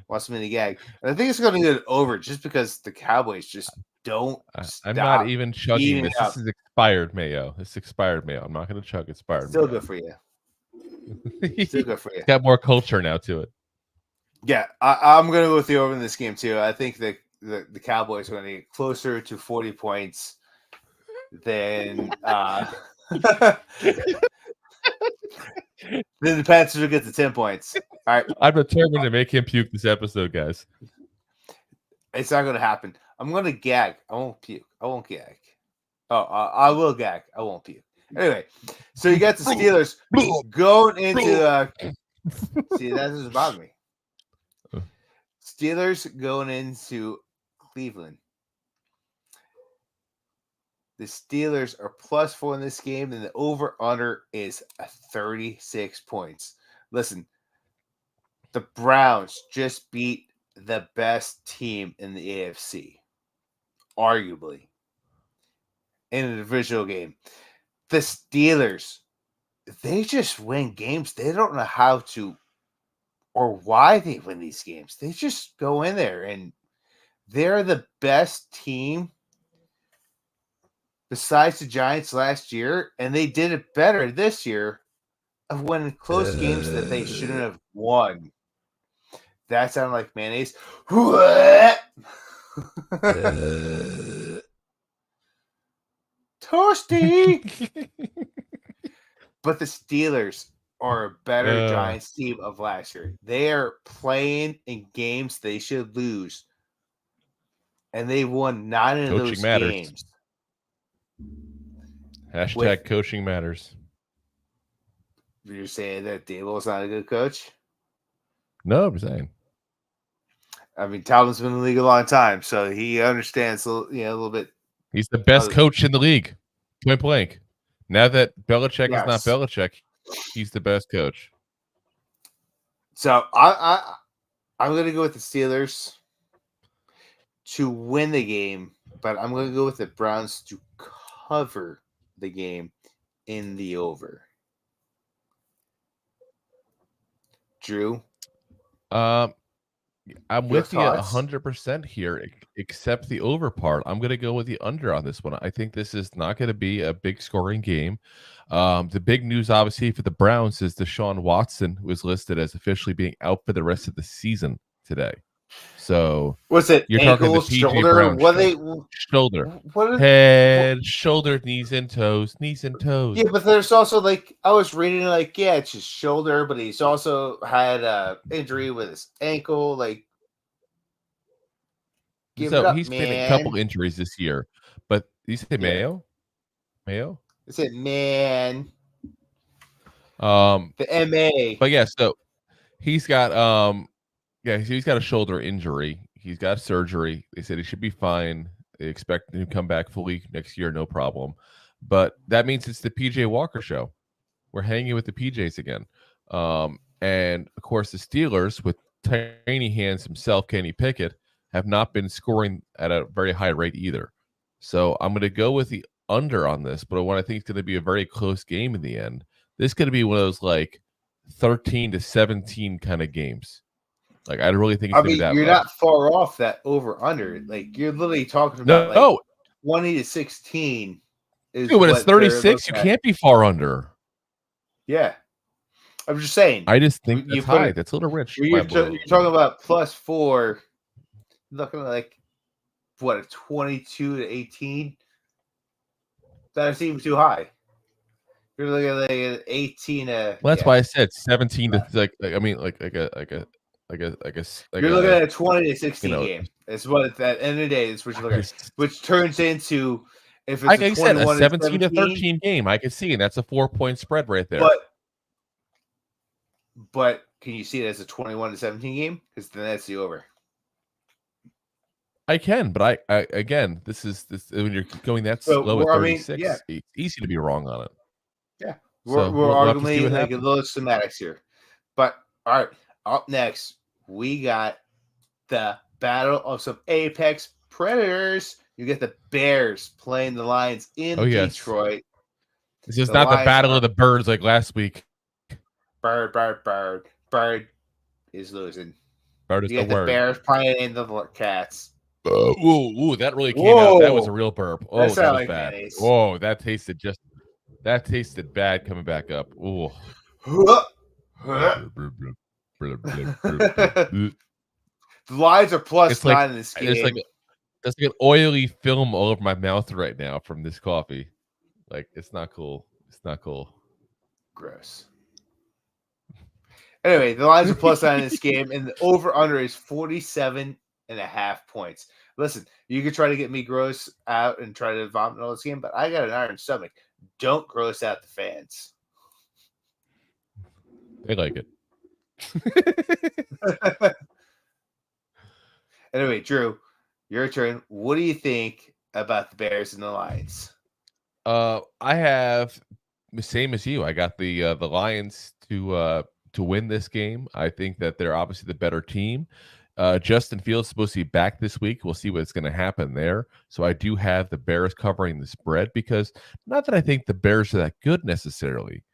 Wants me to gag. And I think it's going to get over just because the Cowboys just don't. I'm not even chugging this. This is expired mayo. It's expired mayo. I'm not going to chug expired Still mayo. Good for you. Still good for you. Got more culture now to it. Yeah, I'm going to go with the over in this game too. I think that the Cowboys are going to get closer to 40 points than then the Panthers will get to 10 points. All right. I'm determined to make him puke this episode, guys. It's not going to happen. I'm going to gag. I won't puke. I won't gag. Oh, I will gag. I won't puke. Anyway, so you got the Steelers going into see, that doesn't bother me. Steelers going into Cleveland. The Steelers are +4 in this game, and the over-under is 36 points. Listen, the Browns just beat the best team in the AFC, arguably, in a divisional game. The Steelers, they just win games. They don't know how to or why they win these games. They just go in there, and they're the best team besides the Giants last year, and they did it better this year of winning close games that they shouldn't have won. That sounded like mayonnaise. Toasty! But the Steelers are a better Giants team of last year. They are playing in games they should lose. And they won 9 of those games. Hashtag coaching matters. You're saying that Daboll's not a good coach? No, I'm saying. I mean, Talbot's been in the league a long time, so he understands a little bit. He's the best coach in the league. Point blank. Now that Belichick is not Belichick, he's the best coach. So I I'm going to go with the Steelers to win the game, but I'm going to go with the Browns to cover the game in the over. Drew? I'm Your with you thoughts? 100% here, except the over part. I'm going to go with the under on this one. I think this is not going to be a big scoring game. The big news, obviously, for the Browns is Deshaun Watson was listed as officially being out for the rest of the season today. So what's it? you're Ankle, talking the PJ shoulder? Brown What show. Shoulder, What? head, shoulder, knees and toes, knees and toes. Yeah, but there's also I was reading it's his shoulder, but he's also had a injury with his ankle. Give it up, He's man. been a couple injuries this year, but you say Mayo? I said man. The MA. But yeah, so he's got he's got a shoulder injury. He's got surgery. They said he should be fine. They expect him to come back fully next year, no problem. But that means it's the PJ Walker show. We're hanging with the PJs again. And of course the Steelers with tiny hands himself, Kenny Pickett, have not been scoring at a very high rate either. So I'm going to go with the under on this, but what I think is going to be a very close game in the end. This is going to be one of those 13-17 kind of games. I really think it's going to be that. You're not far off that over under. You're literally talking about 20-16. When it's 36, you can't be far under. Yeah, I'm just saying. I just think that's high. That's a little rich. You're talking about +4. Looking a 22-18. That seems too high. You're looking at an 18. Well, that's why I said 17 to you're looking at a 20-16 game. It's what at the end of the day is what you're looking at, which turns into if it's like I said, a 17 to 13 game. I can see, and that's a 4-point spread right there. But can you see it as a 21-17 game? Because then that's the over. I can, but I again, this when you're going that slow at 36, it's easy to be wrong on it. Yeah, we're arguing a little schematics here. But all right, up next we got the battle of some apex predators. You get the Bears playing the Lions in Detroit. This is not the battle of the birds like last week. Bird is losing. Bird is you get the Bears playing the Cats. Ooh, that really came out. That was a real burp. Oh, that was bad. Mayonnaise. Oh, that tasted bad coming back up. Ooh. The Lions are +9 in this game. There's like an oily film all over my mouth right now from this coffee. It's not cool. It's not cool. Gross. Anyway, the Lions are +9 in this game, and the over/under is 47.5 points. Listen, you could try to get me gross out and try to vomit all this game, but I got an iron stomach. Don't gross out the fans. They like it. Anyway, Drew, your turn. What do you think about the Bears and the Lions? I have the same as you. I got the Lions to win this game. I think that they're obviously the better team. Justin Fields is supposed to be back this week. We'll see what's going to happen there. So I do have the Bears covering the spread because not that I think the Bears are that good necessarily.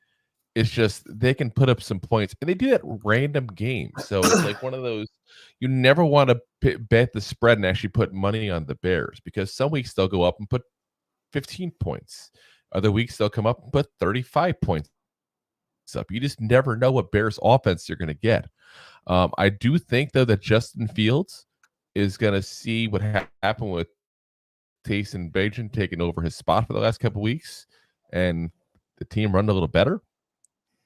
It's just they can put up some points, and they do that random games. So it's like one of those you never want to bet the spread and actually put money on the Bears because some weeks they'll go up and put 15 points. Other weeks they'll come up and put 35 points up. You just never know what Bears offense you're going to get. I do think, though, that Justin Fields is going to see what happened with Taysom Bajan taking over his spot for the last couple of weeks, and the team run a little better.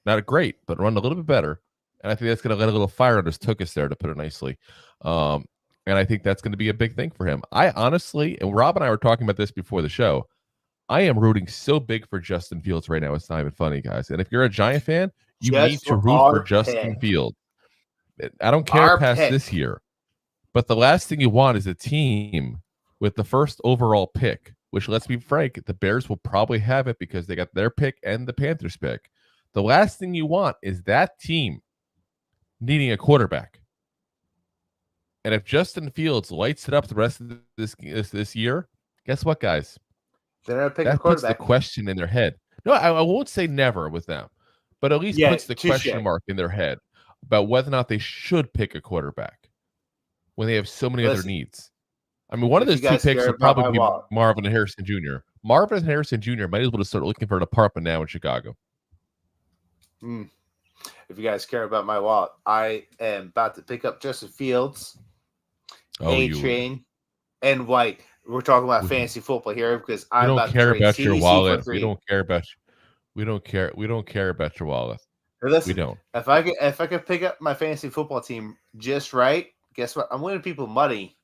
Not great, but run a little bit better. And I think that's going to let a little fire under his tuchus there, to put it nicely. And I think that's going to be a big thing for him. I honestly, and Rob and I were talking about this before the show, I am rooting so big for Justin Fields right now. It's not even funny, guys. And if you're a Giant fan, you need to root for Justin Fields. I don't care past this year. But the last thing you want is a team with the first overall pick, which, let's be frank, the Bears will probably have it because they got their pick and the Panthers pick. The last thing you want is that team needing a quarterback. And if Justin Fields lights it up the rest of this year, guess what, guys? They're going to pick a That puts the quarterback. question in their head. No, I won't say never with them, but at least puts the question mark in their head about whether or not they should pick a quarterback when they have so many other needs. I mean, one of those two picks would probably be Marvin Harrison Jr. Marvin Harrison Jr. might as well start looking for an apartment now in Chicago. If you guys care about my wallet, I am about to pick up Justin Fields, A-Train, and White. We're talking about fantasy football here because I'm about to trade about CDC your wallet. For 3. We don't care about your wallet. Listen, we don't. If I could pick up my fantasy football team just right, guess what? I'm winning people money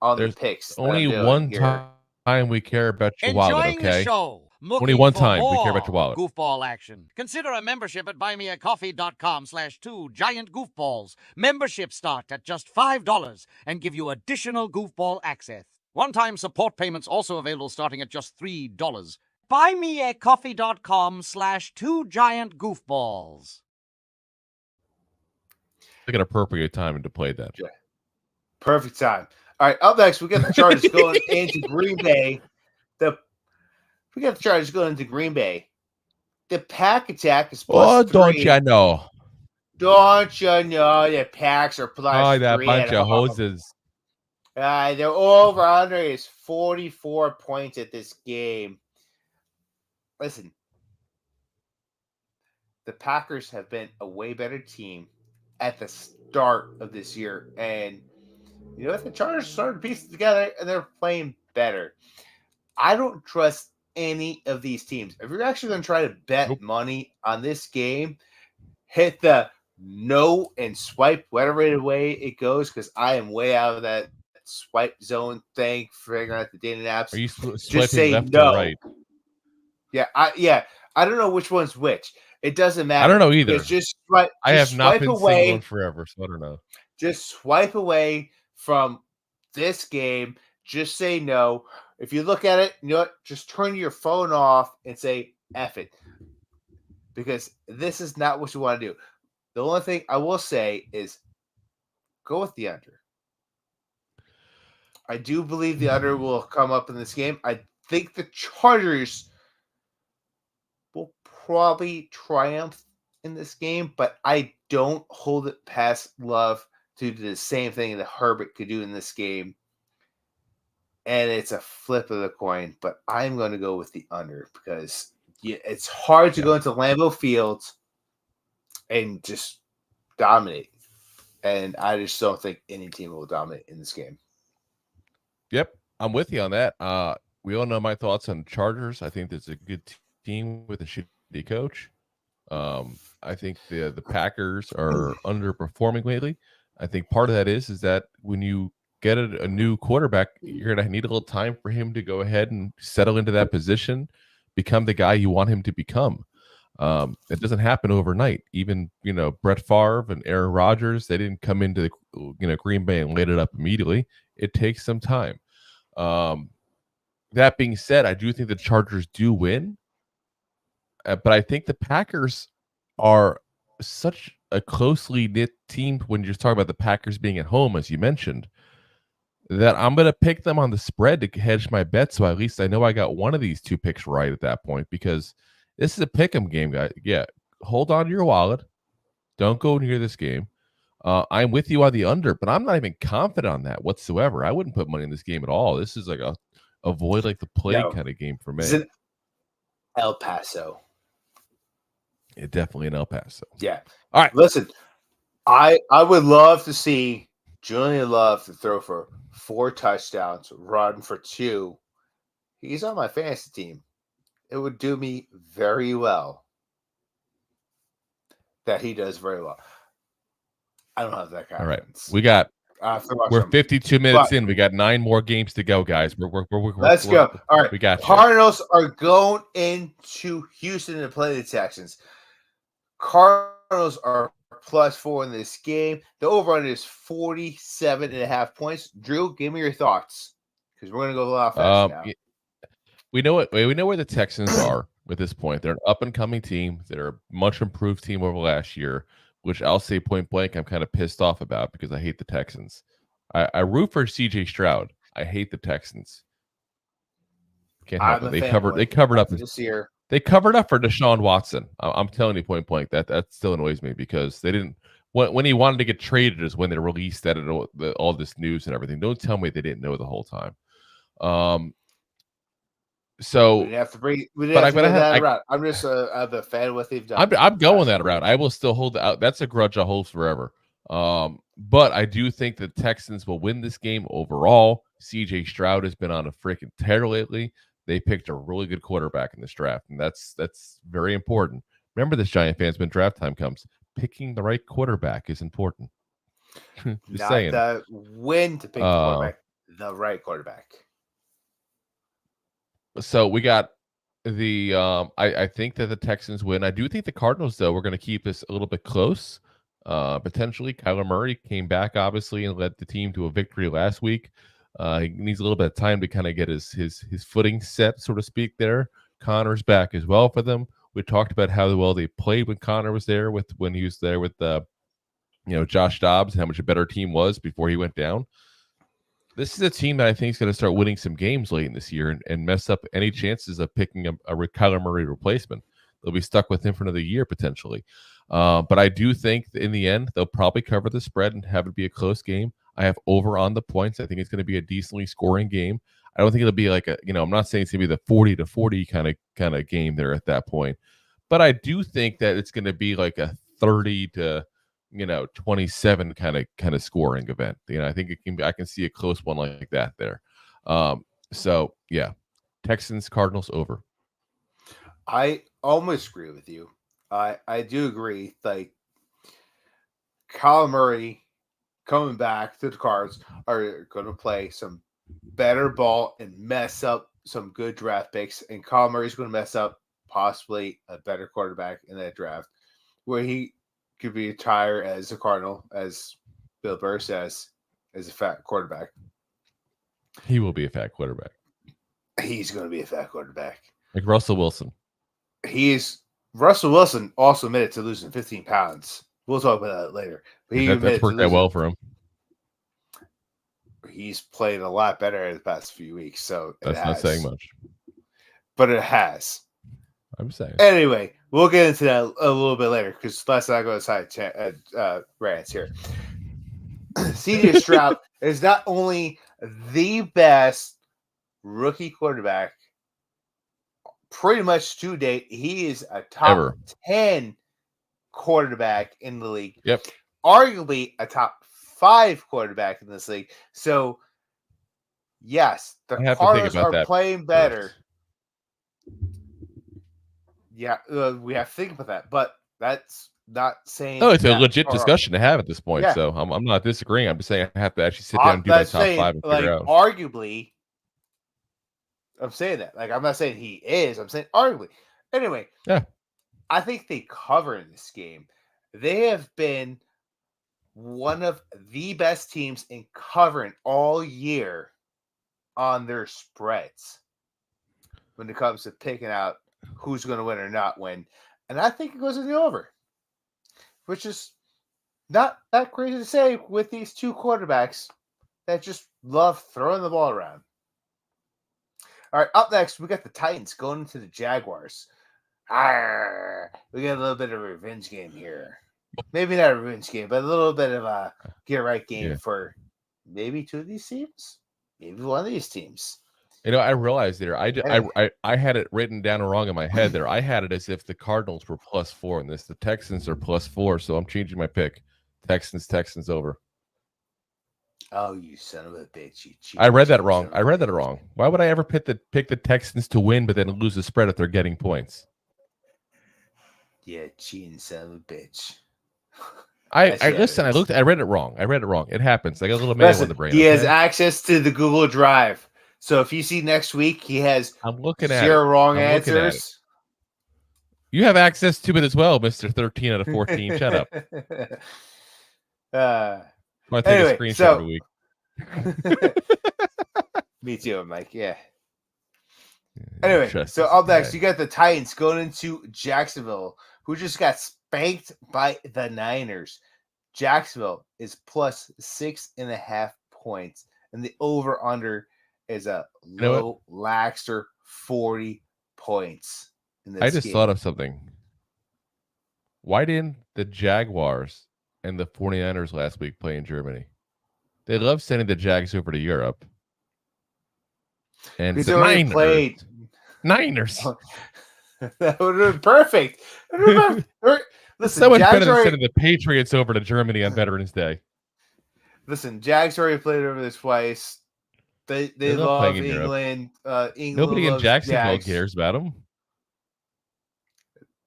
on the picks. Only one time we care about your wallet, okay? The show. Only one time we care about your wallet. Goofball action. Consider a membership at buymeacoffee.com/2giantgoofballs. Memberships start at just $5 and give you additional goofball access. One-time support payments also available starting at just $3. buymeacoffee.com/2giantgoofballs. Like an appropriate time to play that. Yeah. Perfect time. All right, up next, we got the Chargers going into Green Bay. We got the Chargers going into Green Bay. The Pack attack is +3. Don't you know? Don't you know the Packs are +3? That bunch of hoses. Their over-under is 44 points at this game. Listen, the Packers have been a way better team at the start of this year. And you know what? The Chargers started piecing together, and they're playing better. I don't trust any of these teams. If you're actually going to try to bet money on this game, hit the no and swipe whatever way it goes, because I am way out of that swipe zone thing, figuring out the dating apps. Are you swiping just say left no. or right? I don't know which one's which. It doesn't matter. I don't know either. Just swipe. I have not been away. single forever, so I don't know. Just swipe away from this game. Just say no. If you look at it, you know what? Just turn your phone off and say F it. Because this is not what you want to do. The only thing I will say is go with the under. I do believe the under will come up in this game. I think the Chargers will probably triumph in this game, but I don't hold it past Love to do the same thing that Herbert could do in this game. And it's a flip of the coin, but I'm going to go with the under because it's hard to go into Lambeau Field and just dominate. And I just don't think any team will dominate in this game. Yep, I'm with you on that. We all know my thoughts on Chargers. I think there's a good team with a shitty coach. I think the Packers are underperforming lately. I think part of that is that when you get a new quarterback, you're going to need a little time for him to go ahead and settle into that position, become the guy you want him to become. It doesn't happen overnight. Even, Brett Favre and Aaron Rodgers, they didn't come into the, Green Bay and laid it up immediately. It takes some time. That being said, I do think the Chargers do win, but I think the Packers are such a closely knit team when you're talking about the Packers being at home, as you mentioned, that I'm going to pick them on the spread to hedge my bet. So at least I know I got one of these two picks right at that point, because this is a pick 'em game, guys. Yeah. Hold on to your wallet. Don't go near this game. I'm with you on the under, but I'm not even confident on that whatsoever. I wouldn't put money in this game at all. This is like a avoid like the plague kind of game for me. It's in El Paso. It definitely in El Paso. Yeah. All right. Listen, I would love to see Julian Love to throw for 4 touchdowns, run for 2. He's on my fantasy team. It would do me very well that he does very well. I don't have that confidence. All right. We're 52 minutes in. We got 9 more games to go, guys. Let's go. All right. We got Cardinals are going into Houston to play the Texans. Cardinals are +4 in this game. The over-under is 47.5 points. Drew, give me your thoughts, because we're going to go a lot faster now. We know where the Texans are at this point. They're an up-and-coming team. They're a much improved team over last year, which I'll say point blank I'm kind of pissed off about because I hate the Texans. I root for C.J. Stroud. I hate the Texans. Can't help it. They covered up this year. They covered up for Deshaun Watson. I'm telling you point blank that still annoys me because they didn't. When he wanted to get traded is when they released that all this news and everything. Don't tell me they didn't know the whole time. So we didn't have to bring. We didn't have to go that route. I'm just a fan of what they've done. I'm going that route. I will still hold out. That's a grudge I'll hold forever. But I do think the Texans will win this game overall. C.J. Stroud has been on a freaking tear lately. They picked a really good quarterback in this draft, and that's very important. Remember this, Giant fans, when draft time comes, picking the right quarterback is important. Just saying. When to pick the quarterback, the right quarterback. So we got the I think that the Texans win. I do think the Cardinals, though, we're going to keep this a little bit close. Potentially, Kyler Murray came back, obviously, and led the team to a victory last week. He needs a little bit of time to kind of get his footing set, so to speak, there. Connor's back as well for them. We talked about how well they played when Connor was there, when he was there with Josh Dobbs, and how much a better team was before he went down. This is a team that I think is going to start winning some games late in this year and mess up any chances of picking a Kyler Murray replacement. They'll be stuck with him for another year potentially. But I do think in the end, they'll probably cover the spread and have it be a close game. I have over on the points. I think it's going to be a decently scoring game. I don't think it'll be like I'm not saying it's going to be the 40-40 kind of game there at that point. But I do think that it's going to be like a 30-27 kind of scoring event. I think I can see a close one like that there. So yeah, Texans, Cardinals over. I almost agree with you. I do agree. Like Kyler Murray coming back to the Cards are going to play some better ball and mess up some good draft picks. And Kyler Murray's going to mess up possibly a better quarterback in that draft where he could be retired as a Cardinal, as Bill Burr says, as a fat quarterback. He will be a fat quarterback. He's going to be a fat quarterback. Like Russell Wilson. Russell Wilson also admitted to losing 15 pounds. We'll talk about that later. But that's worked out well for him. He's played a lot better in the past few weeks, so that's not saying much. But it has. I'm saying. Anyway, we'll get into that a little bit later because let's not go inside rants here. C.J. Stroud is not only the best rookie quarterback pretty much to date, he is a top 10 quarterback in the league. Yep. Arguably a top 5 quarterback in this league. So, yes, the Cardinals are playing better. Yeah, we have to think about that. But that's not saying. No, it's a legit discussion to have at this point. Yeah. So I'm not disagreeing. I'm just saying I have to actually sit down and do my top 5 and figure out. Arguably, I'm saying that. Like, I'm not saying he is. I'm saying arguably. Anyway, yeah, I think they cover in this game. They have been one of the best teams in covering all year on their spreads when it comes to picking out who's going to win or not win. And I think it goes in the over, which is not that crazy to say with these two quarterbacks that just love throwing the ball around. All right, up next, we got the Titans going into the Jaguars. We got a little bit of a revenge game here. Maybe not a revenge game, but a little bit of a get-right game for maybe 2 of these teams, maybe 1 of these teams. I realized there, I had it written down wrong in my head there. I had it as if the Cardinals were +4 in this. The Texans are +4, so I'm changing my pick. Texans over. Oh, you son of a bitch! I read that wrong. Why would I ever pick the Texans to win, but then lose the spread if they're getting points? Yeah, cheating son of a bitch. I listen. I read it wrong. It happens. I got a little mayo in the brain. He has access to the Google Drive, so if you see next week, he has. I'm looking at 0 wrong answers. You have access to it as well, Mr. 13 out of 14. Shut up. I take a screenshot every week. Me too, Mike. Yeah. Anyway, so up next, you got the Titans going into Jacksonville, who just got spanked by the Niners. Jacksonville is +6.5 points, and the over/under is a know low laxer 40 points in this I just game. thought of something. Why didn't the Jaguars and the 49ers last week play in Germany? They love sending the Jags over to Europe. And Because the they already Niners. played. Niners. That would have been perfect. Listen, So much Jags better than already, sending the Patriots over to Germany on Veterans Day. listen, Jags already played over this twice. They love love playing in Europe. England. England Nobody in loves Jacksonville Jags. cares about them.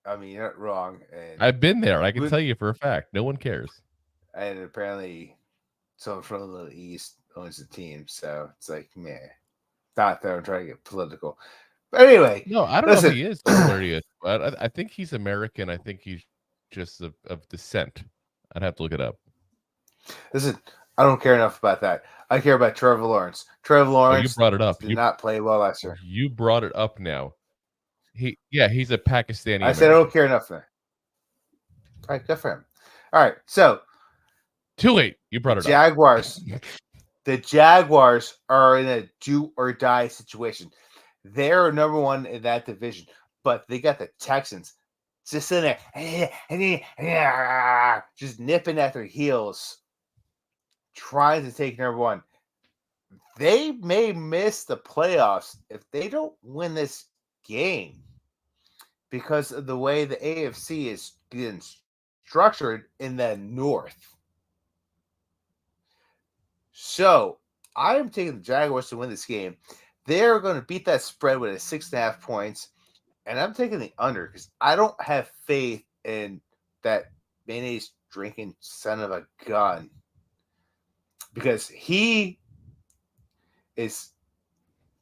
I mean, you're not wrong. And I've been there. I can tell you for a fact. No one cares. And apparently, someone from the East owns the team, so it's like, man, not that I'm trying to get political. But anyway, No, I don't know if he is. But I think he's American. I think he's just of descent. I'd have to look it up. Listen, I don't care enough about that. I care about Trevor Lawrence. Trevor Lawrence You brought it up. did not play well last year. You brought it up now. He's a Pakistani. I said I don't care enough for that. All right, good for him. All right, so too late. You brought it Jaguars. The Jaguars are in a do or die situation. They're number one in that division, but they got the Texans just in there, just nipping at their heels, trying to take number one. They may miss the playoffs if they don't win this game because of the way the AFC is being structured in the North. So I am taking the Jaguars to win this game. They're going to beat that spread with a 6.5 points, and I'm taking the under because I don't have faith in that mayonnaise drinking son of a gun, because he is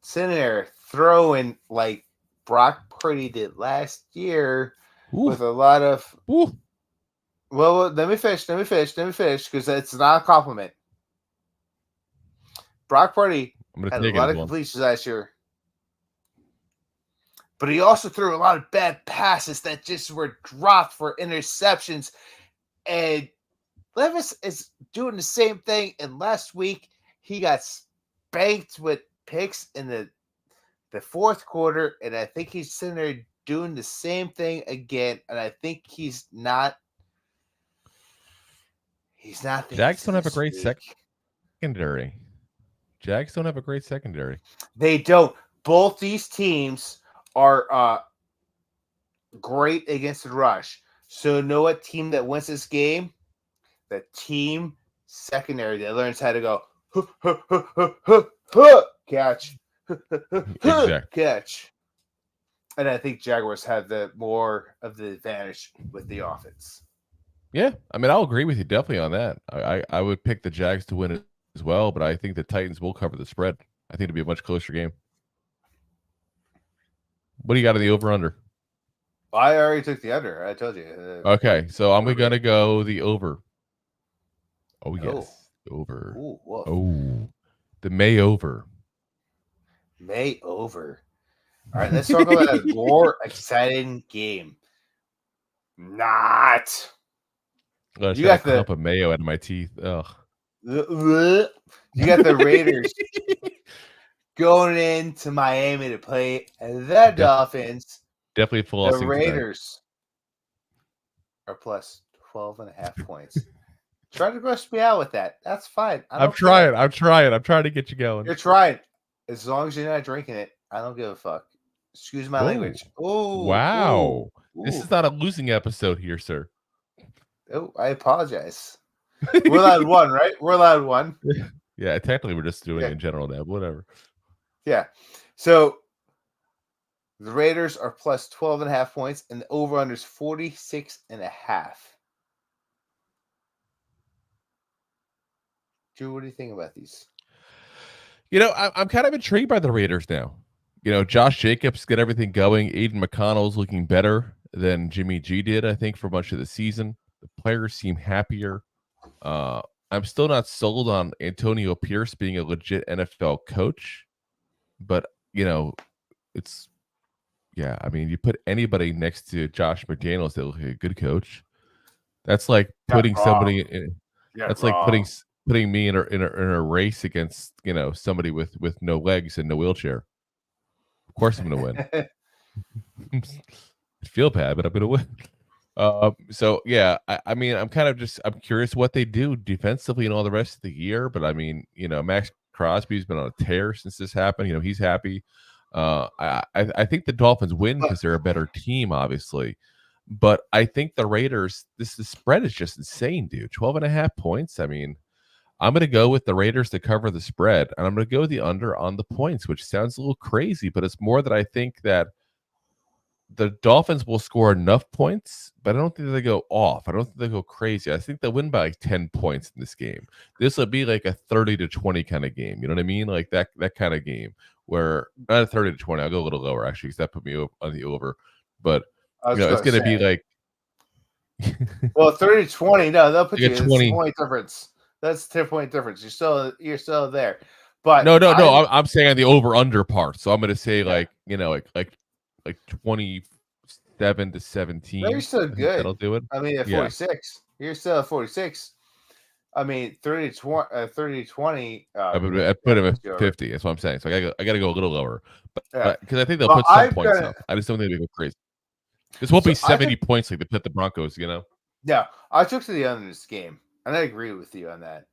sitting there throwing like Brock Purdy did last year with a lot of. Well, let me finish because it's not a compliment. Brock Purdy had a lot of completions last year, but he also threw a lot of bad passes that just were dropped for interceptions. And Levis is doing the same thing. And last week, he got spanked with picks in the fourth quarter. And I think he's sitting there doing the same thing again. And I think he's not. Jags don't have a great secondary. Jags don't have a great secondary. They don't. Both these teams are great against the rush. So you know what team that wins this game? The team secondary that learns how to go catch. Exactly. Catch. And I think Jaguars have the more of the advantage with the offense. Yeah, I mean, I'll agree with you definitely on that. I would pick the Jags to win it as well, but I think the Titans will cover the spread. I think it'll be a much closer game. What do you got in the over-under? I already took the under. I told you. Okay, so I'm going to go the over. Oh, yes. Over. Ooh, The May over. May over. All right, let's talk about a more exciting game. Not. You got a cup of mayo out of my teeth. Ugh. You got the Raiders going into Miami to play the Dolphins. Definitely full. The Raiders are plus 12.5 points. Try to gross me out with that. That's fine. I'm trying. I'm trying to get you going. You're trying. As long as you're not drinking it, I don't give a fuck. Excuse my language. Oh, wow. This is not a losing episode here, sir. Oh, I apologize. We're allowed one, right? We're allowed one. Yeah, technically we're just doing it in general now, but whatever. Yeah. So the Raiders are plus 12.5 points, and the over-under is 46.5. Drew, what do you think about these? You know, I'm kind of intrigued by the Raiders now. You know, Josh Jacobs got everything going. Aiden McConnell's looking better than Jimmy G did, I think, for much of the season. The players seem happier. I'm still not sold on Antonio Pierce being a legit NFL coach, but you know, I mean, you put anybody next to Josh McDaniels that look like a good coach. That's like putting somebody in. That's like putting me in a race against somebody with no legs and no wheelchair. Of course, I'm going to win. I feel bad, but I'm going to win. So yeah, I mean, I'm curious what they do defensively and all the rest of the year. But I mean, Max Crosby's been on a tear since this happened. He's happy. I think the Dolphins win because they're a better team, obviously. But I think the Raiders, the spread is just insane, dude. 12.5 points. I mean, I'm going to go with the Raiders to cover the spread, and I'm going to go the under on the points, which sounds a little crazy, but it's more that I think that the Dolphins will score enough points, but I don't think they go off. I don't think they go crazy. I think they'll win by like 10 points in this game. This will be like a 30-20 kind of game. You know what I mean? Like that kind of game where not a 30-20. I'll go a little lower actually, because that put me on the over. But it's going to be like 30-20. No, they'll put like you. a 20 point difference. That's a 10-point difference. You're still there. But no. I'm saying on the over under part. So I'm going to say like 27-17. No, you're still good. That'll do it. I mean, at 46, you're still at 46. I mean, 30-20. I put him at 50. That's what I'm saying. So I got to go a little lower, but because I think they'll put some points up. I just don't think they go crazy. This won't be 70 points like they put the Broncos. No, I took to the under this game, and I agree with you on that.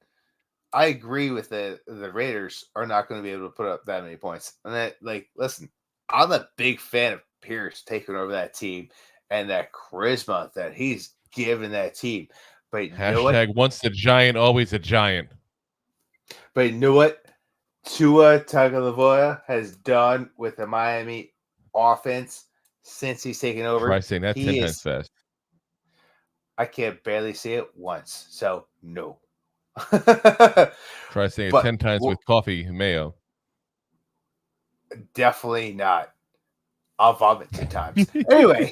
I agree with the Raiders are not going to be able to put up that many points. And listen, I'm a big fan of Pierce taking over that team and that charisma that he's given that team. But you know what? Once a giant, always a giant. But you know what Tua Tagovailoa has done with the Miami offense since he's taken over? Try saying that 10 times fast. I can't barely say it once, so no. Try saying it 10 times with coffee and mayo. Definitely not. I'll vomit 10 times. Anyway,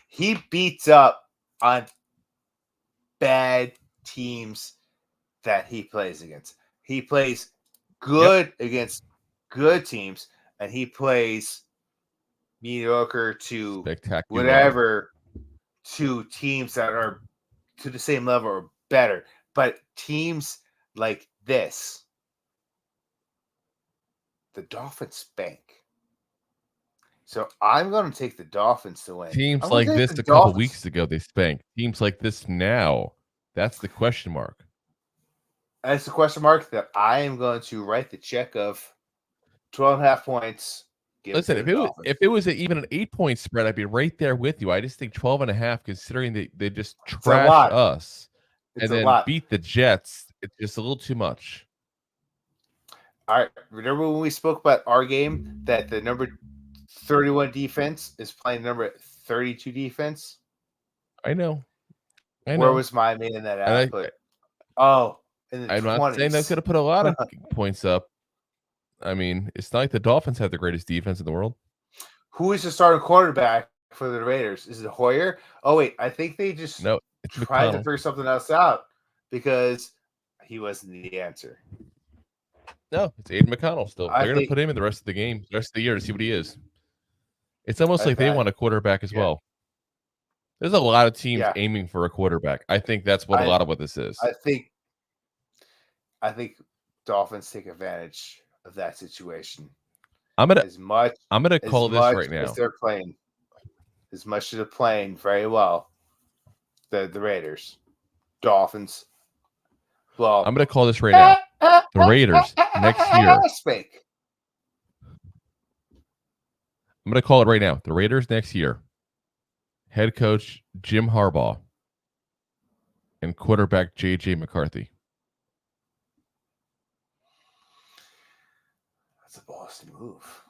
he beats up on bad teams that he plays against. He plays good against good teams, and he plays mediocre to whatever to teams that are to the same level or better. But teams like this, the Dolphins spank. So I'm going to take the Dolphins to win. Teams like this a couple weeks ago, they spanked. Teams like this now, that's the question mark. That's the question mark that I am going to write the check of 12.5 points. Listen, if it was even an 8-point spread, I'd be right there with you. I just think 12.5, considering they just trash us and then beat the Jets, it's just a little too much. All right. Remember when we spoke about our game that the number 31 defense is playing number 32 defense? I know. Where was Miami in that output? In the I'm 20s. Not saying that's going to put a lot of points up. I mean, it's not like the Dolphins have the greatest defense in the world. Who is the starting quarterback for the Raiders? Is it Hoyer? Oh, wait. I think they just tried to figure something else out because he wasn't the answer. No, it's Aiden McConnell still. They're going to put him in the rest of the game, the rest of the year to see what he is. It's almost like they want a quarterback as well. There's a lot of teams aiming for a quarterback. I think that's what a lot of what this is. I think Dolphins take advantage of that situation. I'm gonna call this right now. They're playing as much as they're playing very well. The Raiders, Dolphins. Well, I'm gonna call this right now. The Raiders next year. I'm gonna call it right now. The Raiders next year. Head coach Jim Harbaugh and quarterback J.J. McCarthy. That's a Boston move.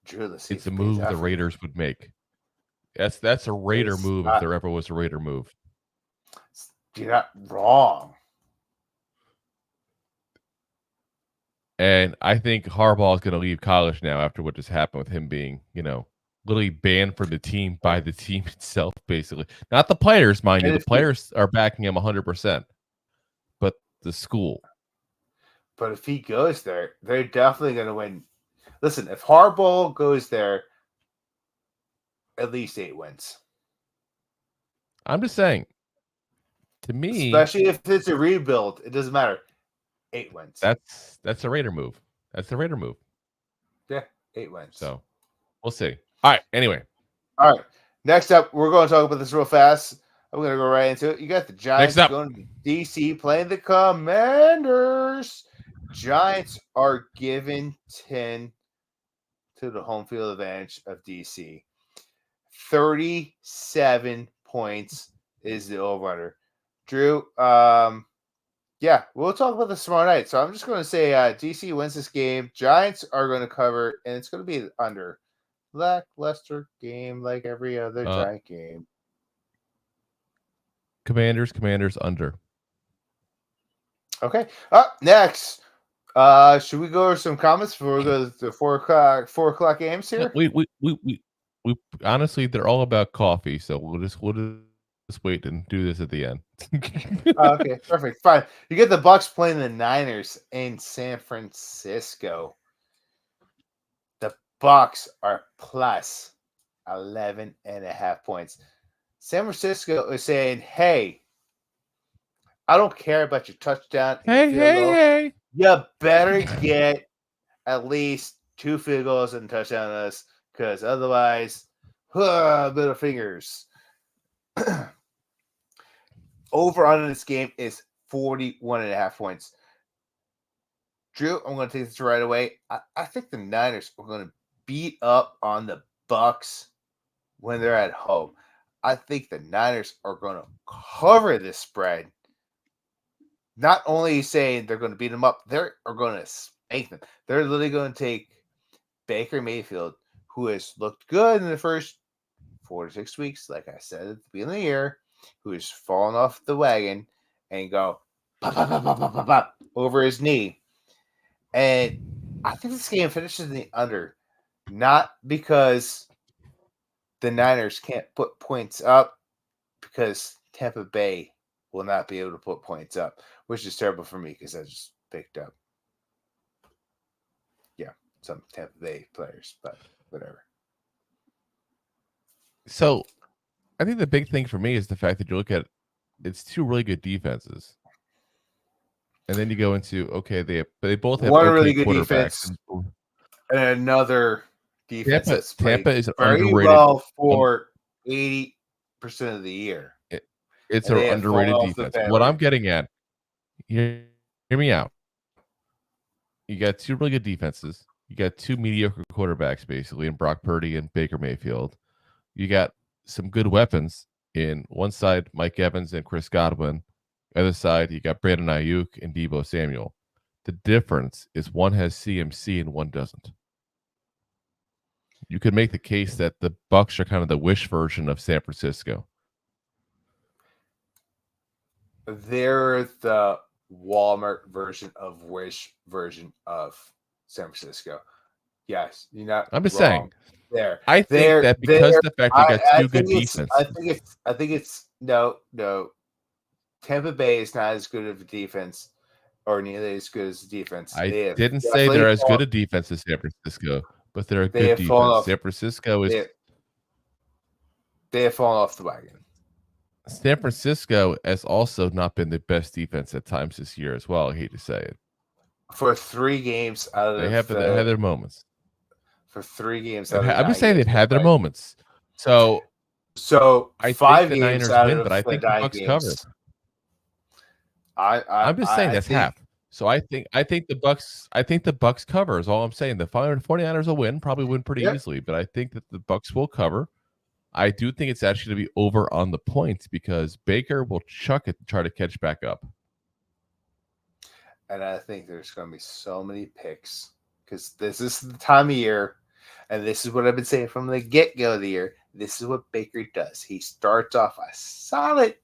It's a move the Raiders would make. That's a Raider move if there ever was a Raider move. You're not wrong. And I think Harbaugh is going to leave college now after what just happened with him being, literally banned from the team by the team itself, basically. Not the players, mind you. The players are backing him 100%, but the school. But if he goes there, they're definitely going to win. Listen, if Harbaugh goes there, at least 8 wins. I'm just saying. To me, especially if it's a rebuild, it doesn't matter. 8 wins. that's a Raider move. That's the Raider move. Yeah, 8 wins. So we'll see. All right. Anyway, all right. Next up, we're going to talk about this real fast. I'm going to go right into it. You got the Giants Next up. going to DC playing the Commanders. Giants are giving 10 to the home field advantage of DC. 37 points is the over-under. Drew, yeah, we'll talk about this tomorrow night. So I'm just going to say DC wins this game. Giants are going to cover, and it's going to be under. Lackluster game like every other Giant game. Commanders under. Okay. Next. Should we go over some comments before we go to the 4 o'clock games here? We honestly, they're all about coffee, so we'll just wait and do this at the end. Okay, perfect. Fine. You get the Bucs playing the Niners in San Francisco. The Bucs are plus 11.5 points. San Francisco is saying, hey, I don't care about your touchdown. Hey. You better get at least 2 field goals and touchdown on us, because otherwise, middle fingers. Over on this game is 41.5 points. Drew, I'm going to take this right away. I think the Niners are going to beat up on the Bucs when they're at home. I think the Niners are going to cover this spread. Not only saying they're going to beat them up, they are going to spank them. They're literally going to take Baker Mayfield, who has looked good in the first 4 to 6 weeks, like I said at the beginning of the year, who has fallen off the wagon, and go pop, pop, pop, pop, pop, pop, pop, over his knee. And I think this game finishes in the under, not because the Niners can't put points up, because Tampa Bay will not be able to put points up, which is terrible for me because I just picked up, some Tampa Bay players, but whatever. So I think the big thing for me is the fact that you look at it's 2 really good defenses. And then you go into, okay, they both have one okay really good quarterbacks. defense and another defense. Tampa is very underrated. well for 80% of the year. It's an underrated defense. What I'm getting at, hear me out. You got 2 really good defenses. You got 2 mediocre quarterbacks, basically, in Brock Purdy and Baker Mayfield. You got some good weapons in one side, Mike Evans and Chris Godwin. Other side, you got Brandon Ayuk and Deebo Samuel. The difference is one has CMC and one doesn't. You could make the case that the Bucs are kind of the Wish version of San Francisco. They're the Walmart version of Wish version of San Francisco. Yes, you're not. I'm just wrong saying. there. I think that because of the fact they got 2 good defenses. I think it's no. Tampa Bay is not as good of a defense, or nearly as good as a defense. I didn't say they're as good a defense as San Francisco, but they're a good defense. San Francisco is. They have fallen off the wagon. San Francisco has also not been the best defense at times this year as well. I hate to say it. For 3 games out of they have their moments. For 3 games out of I'm just saying they've had their moments. So I 5 think the games Niners out win, of but I think the Bucs cover. I'm just saying that's half. So I think the Bucs cover is all I'm saying. The 49ers will win, probably win pretty easily, but I think that the Bucs will cover. I do think it's actually going to be over on the points because Baker will chuck it to try to catch back up. And I think there's going to be so many picks because this is the time of year, and this is what I've been saying from the get-go of the year. This is what Baker does. He starts off a solid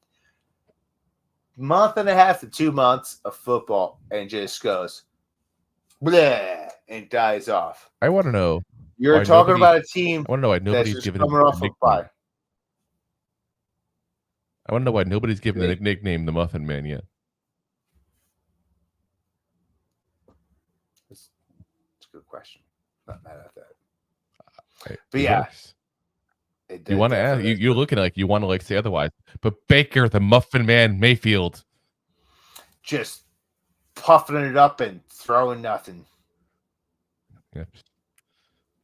month and a half to 2 months of football and just goes bleh and dies off. I want to know. You're talking about a team. I want to know why nobody's given him a nickname. I want to know why nobody's given the nickname the Muffin Man yet. It's a good question. Not mad at that. But yeah, You want to ask? You're looking like you want to say otherwise. But Baker, the Muffin Man, Mayfield, just puffing it up and throwing nothing. Yeah.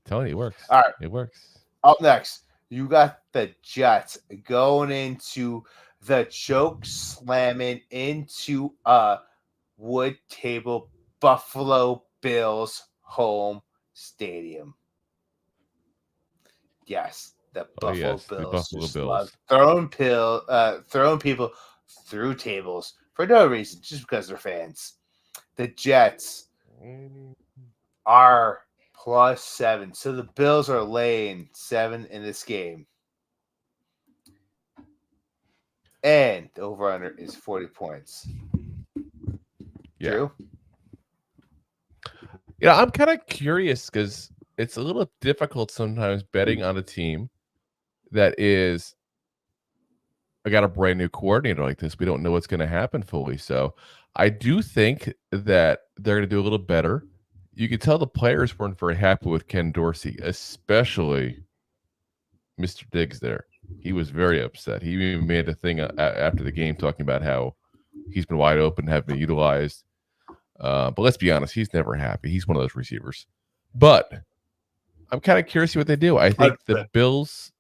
Telling you, it works. All right, it works. Up next, you got the Jets going into the choke slamming into wood table Buffalo Bills home stadium. Yes, the Buffalo Bills just love throwing people through tables for no reason, just because they're fans. The Jets are +7, so the Bills are laying 7 in this game, and the over/under is 40 points. Yeah. Drew? I'm kind of curious because it's a little difficult sometimes betting on a team that is got a brand new coordinator like this. We don't know what's going to happen fully. So I do think that they're going to do a little better. You could tell the players weren't very happy with Ken Dorsey, especially Mr. Diggs there. He was very upset. He even made a thing after the game talking about how he's been wide open, haven't been utilized. But let's be honest, he's never happy. He's one of those receivers. But I'm kind of curious to see what they do. I think the Bills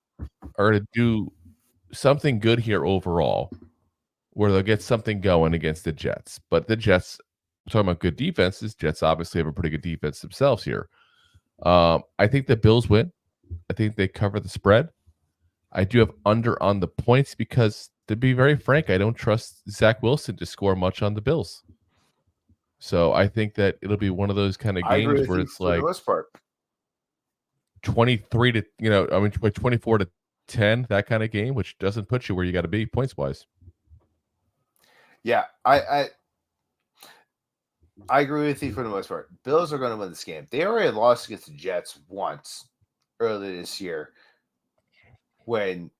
are to do something good here overall, where they'll get something going against the Jets. But the Jets, talking about good defenses, Jets obviously have a pretty good defense themselves here. I think the Bills win. I think they cover the spread. I do have under on the points because, to be very frank, I don't trust Zach Wilson to score much on the Bills. So I think that it'll be one of those kind of games where it's like 23 to 24 to 10, that kind of game, which doesn't put you where you got to be points wise. Yeah, I agree with you for the most part. Bills are going to win this game. They already lost against the Jets once earlier this year when,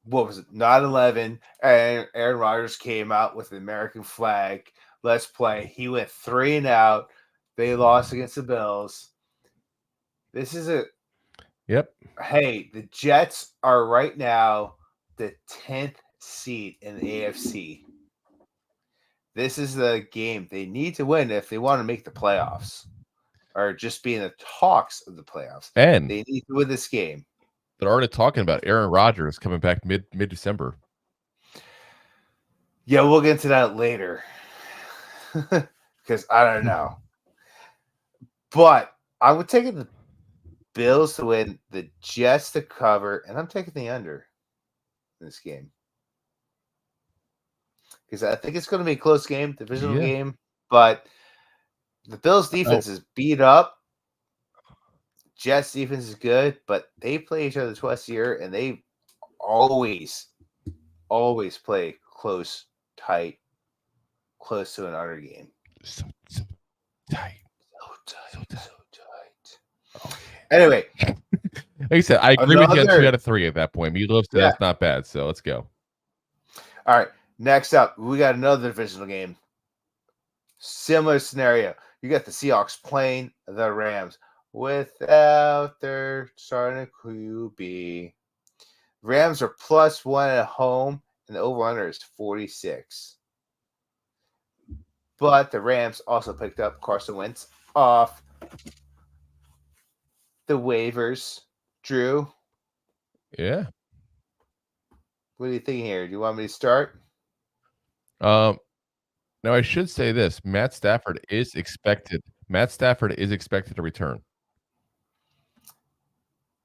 what was it, 9/11, and Aaron Rodgers came out with the American flag. Let's play. He went 3 and out. They lost against the Bills. This is a Yep. Hey, the Jets are right now the 10th seed in the AFC. This is the game they need to win if they want to make the playoffs or just be in the talks of the playoffs. And they need to win this game. They're already talking about Aaron Rodgers coming back mid-December. Yeah, we'll get into that later because I don't know. But I would take the Bills to win, the Jets to cover, and I'm taking the under in this game. Because I think it's going to be a close game, divisional game, but the Bills' defense is beat up. Jets' defense is good, but they play each other twice a year, and they always play close, tight, close to an under game. So tight. Oh, anyway. Like I said, I agree with you on 2 out of 3 at that point. Meatloaf said that's not bad, so let's go. All right. Next up, we got another divisional game. Similar scenario. You got the Seahawks playing the Rams without their starting QB. Rams are +1 at home, and the over-under is 46. But the Rams also picked up Carson Wentz off the waivers. Drew? Yeah. What do you think here? Do you want me to start? Now I should say this: Matt Stafford is expected to return.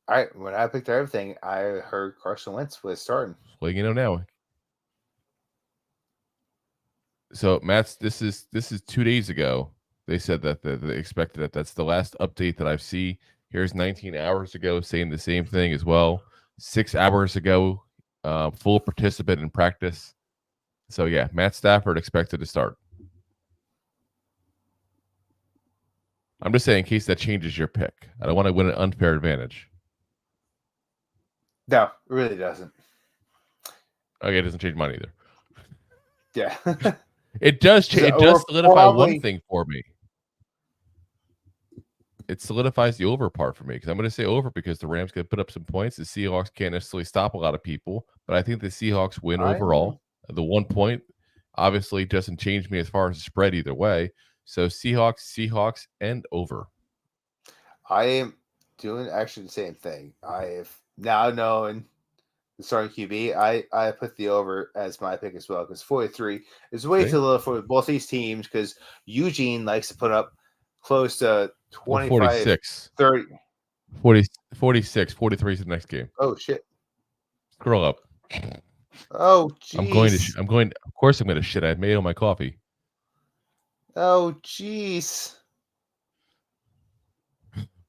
All right. When I picked everything, I heard Carson Wentz was starting. Well, you know now. So this is 2 days ago. They said that they expected that. That's the last update that I've seen. Here's 19 hours ago saying the same thing as well. 6 hours ago, full participant in practice. So yeah, Matt Stafford expected to start. I'm just saying in case that changes your pick. I don't want to win an unfair advantage. No, it really doesn't. Okay, it doesn't change mine either. Yeah. It does change. It does solidify one thing for me. it solidifies the over part for me because I'm going to say over because the Rams can put up some points. The Seahawks can't necessarily stop a lot of people, but I think the Seahawks win overall. The 1 point obviously doesn't change me as far as the spread either way. So Seahawks, and over. I am doing actually the same thing. I have now known the starting QB. I put the over as my pick as well because 43 is way too low for both these teams because Eugene likes to put up close to 25, 46, 30. 46, 43 is the next game. Oh, shit. Scroll up. Oh, jeez. Of course I'm going to shit. I had Mayo on my coffee. Oh, jeez.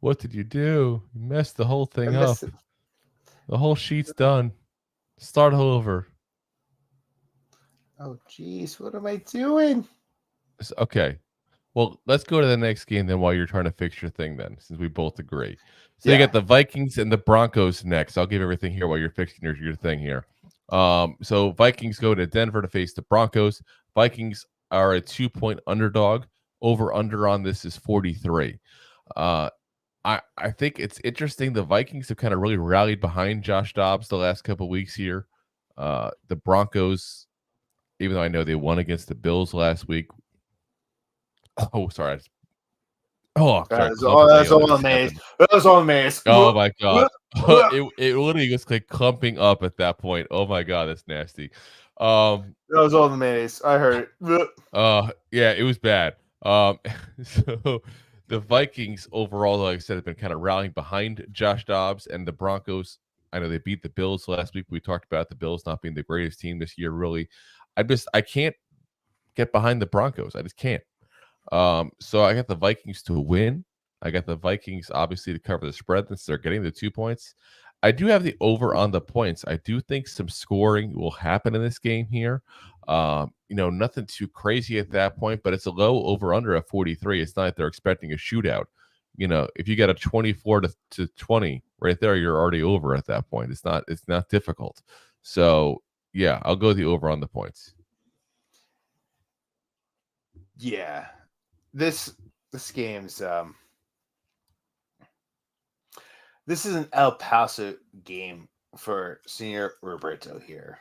What did you do? You messed the whole thing up. The whole sheet's done. Start over. Oh, jeez. What am I doing? Okay. Well, let's go to the next game then while you're trying to fix your thing then, since we both agree. So you got the Vikings and the Broncos next. I'll give everything here while you're fixing your thing here. So Vikings go to Denver to face the Broncos. Vikings are a 2-point underdog. Over-under on this is 43. I think it's interesting. The Vikings have kind of really rallied behind Josh Dobbs the last couple of weeks here. The Broncos, even though I know they won against the Bills last week. Oh, sorry. Oh, sorry. That's all amazed. That was all amazed. Oh my god. it literally was like clumping up at that point. Oh my god, that's nasty. That was all amazed. I heard it. Yeah, it was bad. So the Vikings overall, like I said, have been kind of rallying behind Josh Dobbs and the Broncos. I know they beat the Bills last week. We talked about the Bills not being the greatest team this year, really. I can't get behind the Broncos. I just can't. So I got the Vikings to win. I got the Vikings obviously to cover the spread since they're getting the 2 points. I do have the over on the points. I do think some scoring will happen in this game here. Nothing too crazy at that point, but it's a low over under at 43. It's not like they're expecting a shootout. If you got a 24 to 20 right there, you're already over at that point. It's not difficult. So yeah, I'll go the over on the points. Yeah. This game's this is an El Paso game for Senior Roberto here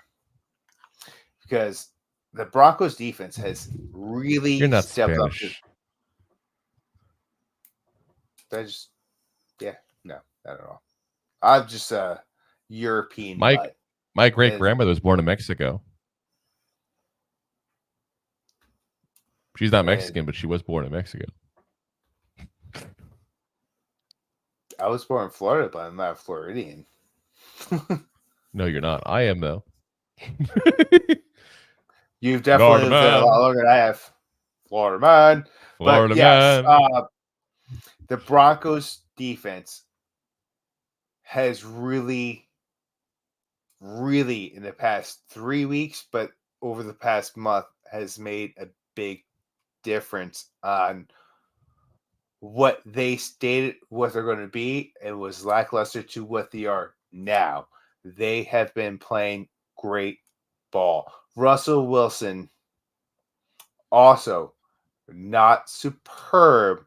because the Broncos defense has really stepped Spanish. up. No, not at all. I'm just a European. My great grandmother was born in Mexico. She's not Mexican, but she was born in Mexico. I was born in Florida, but I'm not a Floridian. No, you're not. I am, though. You've definitely lived there a lot longer than I have. Florida man. But yes, the Broncos defense has really in the past 3 weeks, but over the past month has made a big difference on what they stated what they're going to be and was lackluster to what they are now. They have been playing great ball. Russell Wilson also not superb,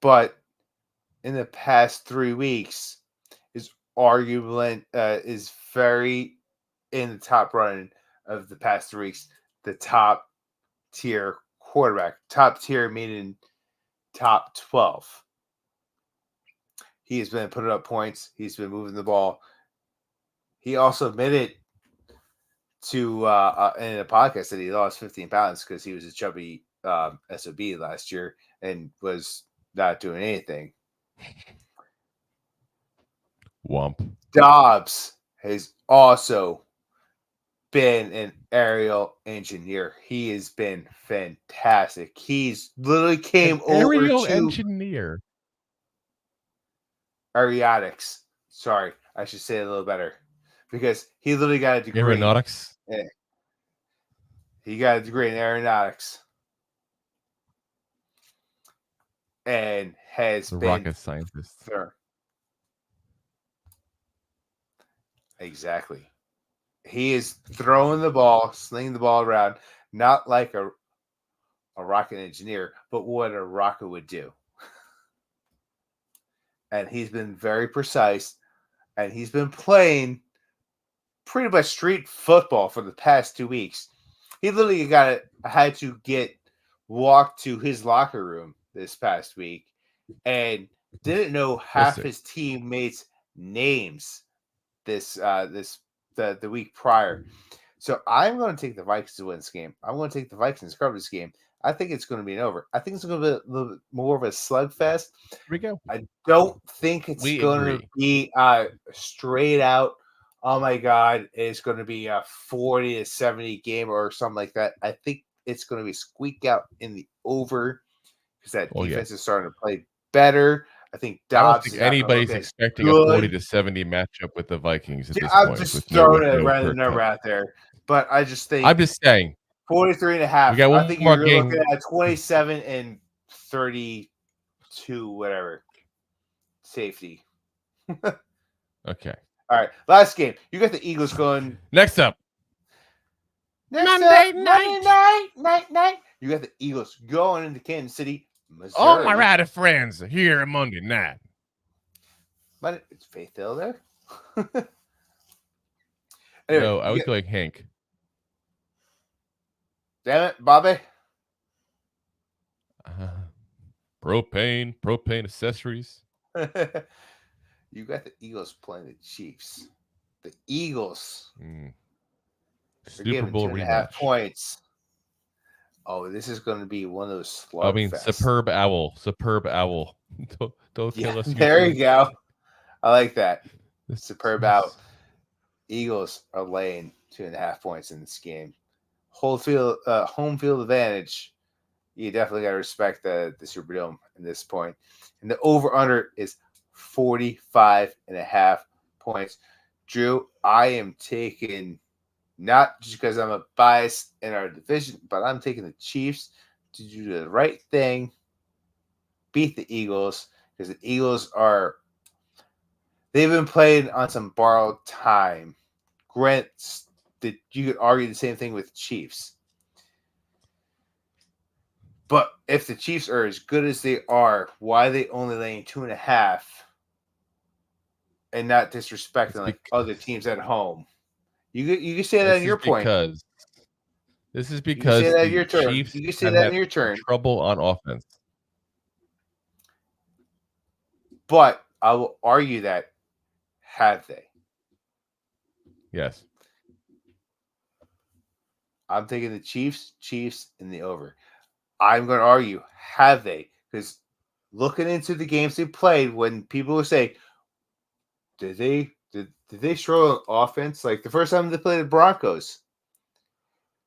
but in the past 3 weeks is arguably is very in the top run of the past 3 weeks. The top tier quarterback, top tier meaning top 12. He has been putting up points. He's been moving the ball. He also admitted to in a podcast that he lost 15 pounds because he was a chubby SOB last year and was not doing anything. Womp. Dobbs has also been an aerial engineer. He has been fantastic. He's literally came over aerial to engineer. Aeronautics. Sorry, I should say it a little better because he literally got a degree. Aeronautics. Yeah. He got a degree in aeronautics and has been rocket scientist. Sure. Exactly. He is throwing the ball, slinging the ball around, not like a rocket engineer, but what a rocket would do. and he's been very precise, and he's been playing pretty much street football for the past 2 weeks. He literally had to walk to his locker room this past week and didn't know half his teammates' names the week prior. So I'm going to take the Vikings to win this game. I'm going to take the Vikings to cover this game. I think it's going to be an over. I think it's going to be a little bit more of a slugfest. Here we go. I don't think it's going to be straight out. Oh my God, it's going to be a 40-70 game or something like that. I think it's going to be squeak out in the over because that defense is starting to play better. I think Dobbs. I don't think anybody's expecting a 40-70 matchup with the Vikings at this point. I'm just throwing a random number out there, but I just think I'm just saying 43.5. We got one I think more you're game. looking at 27 and 32, whatever. Safety. Okay. All right, last game. You got the Eagles going. Next up. Monday night. You got the Eagles going into Kansas City, Missouri. All my rowdy friends are here Monday night. But it's Faith Hill there. Anyway, no, I was going Hank. Damn it, Bobby. Propane accessories. You got the Eagles playing the Chiefs. The Eagles. Super Bowl 2.5 points. Oh, this is going to be one of those slugfests. I mean, superb owl. Don't kill us. There you go. I like that. Superb owl. Eagles are laying 2.5 points in this game. Home field advantage. You definitely got to respect the Superdome at this point. And the over-under is 45.5 points. Drew, I am taking, not just because I'm a bias in our division, but I'm taking the Chiefs to do the right thing, beat the Eagles, because the Eagles they've been playing on some borrowed time. Grant, that you could argue the same thing with the Chiefs. But if the Chiefs are as good as they are, why are they only laying 2.5 and not disrespecting other teams at home? You can say that in your point. This is because you can say that in your turn. Chiefs You can say that in your turn. Trouble on offense. But I will argue that have they? Yes. I'm taking the Chiefs in the over. I'm going to argue, have they? Because looking into the games they played, when people will say, did they struggle on offense? Like the first time they played the Broncos,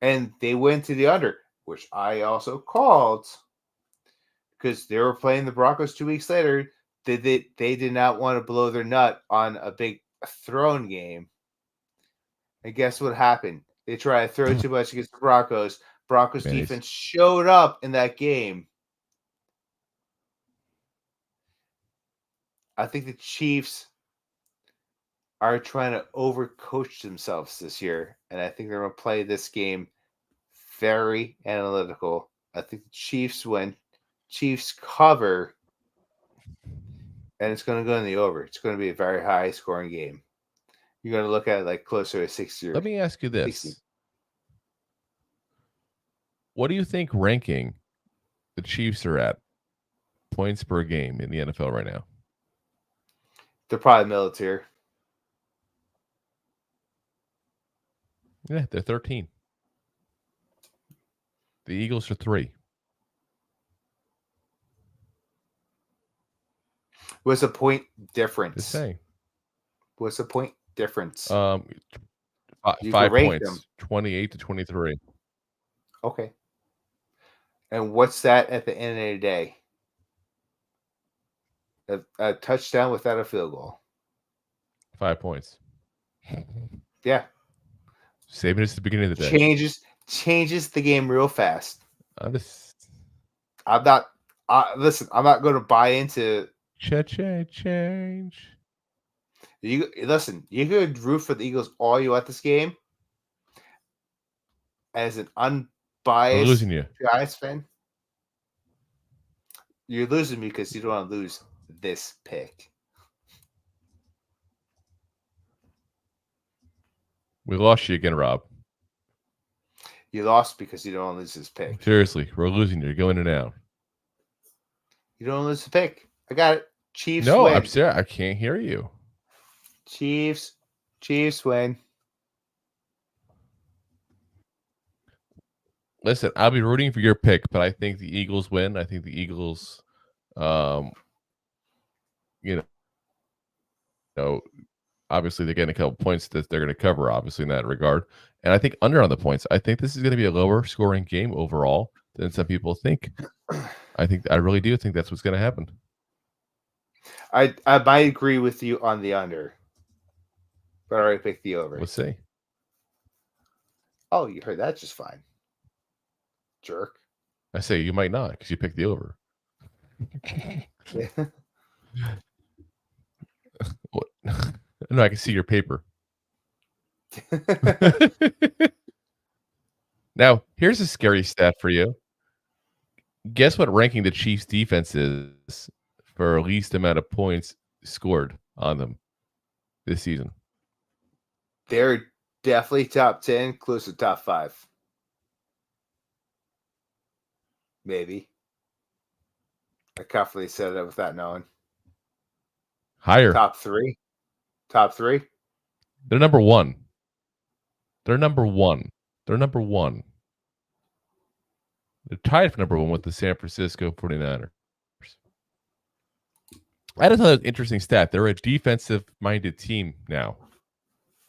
and they went to the under, which I also called because they were playing the Broncos 2 weeks later. They did not want to blow their nut on a big throwing game. And guess what happened? They tried to throw too much against the Broncos. Broncos defense showed up in that game. I think the Chiefs are trying to overcoach themselves this year, and I think they're going to play this game very analytical. I think the Chiefs win, Chiefs cover, and it's going to go in the over. It's going to be a very high-scoring game. You're going to look at it like closer to 60. Let me ask you this. 60. What do you think ranking the Chiefs are at points per game in the NFL right now? They're probably middle tier. Yeah, they're 13. The Eagles are 3. What's the point difference? Just saying. What's the point difference? 5 points. Them. 28-23. Okay. And what's that at the end of the day? A touchdown without a field goal. 5 points. Yeah. Saving us at the beginning of the day. Changes the game real fast. Listen, I'm not going to buy into change. You could root for the Eagles all you want this game. As an unbiased Giants fan, you're losing me because you don't want to lose this pick. We lost you again, Rob. You lost because you don't lose his pick. Seriously, we're losing you. You're going in and out. You don't lose the pick. I got it. Chiefs No, win. I'm serious. I can't hear you. Chiefs win. Listen, I'll be rooting for your pick, but I think the Eagles win. I think the Eagles, you know, obviously they're getting a couple points that they're going to cover, obviously, in that regard. And I think under on the points. I think this is going to be a lower scoring game overall than some people think. I really do think that's what's going to happen. I might agree with you on the under, but I already picked the over. Let's see. Oh, you heard that just fine. Jerk. I say you might not because you picked the over. What? No, I can see your paper. Now, here's a scary stat for you. Guess what ranking the Chiefs defense is for least amount of points scored on them this season? They're definitely top 10, close to top 5. Maybe. I confidently said that without knowing. Higher. Top 3. Top 3. They're number 1. They're number 1. They're number 1. They're tied for number 1 with the San Francisco 49ers. I just thought it was an interesting stat. They're a defensive-minded team now.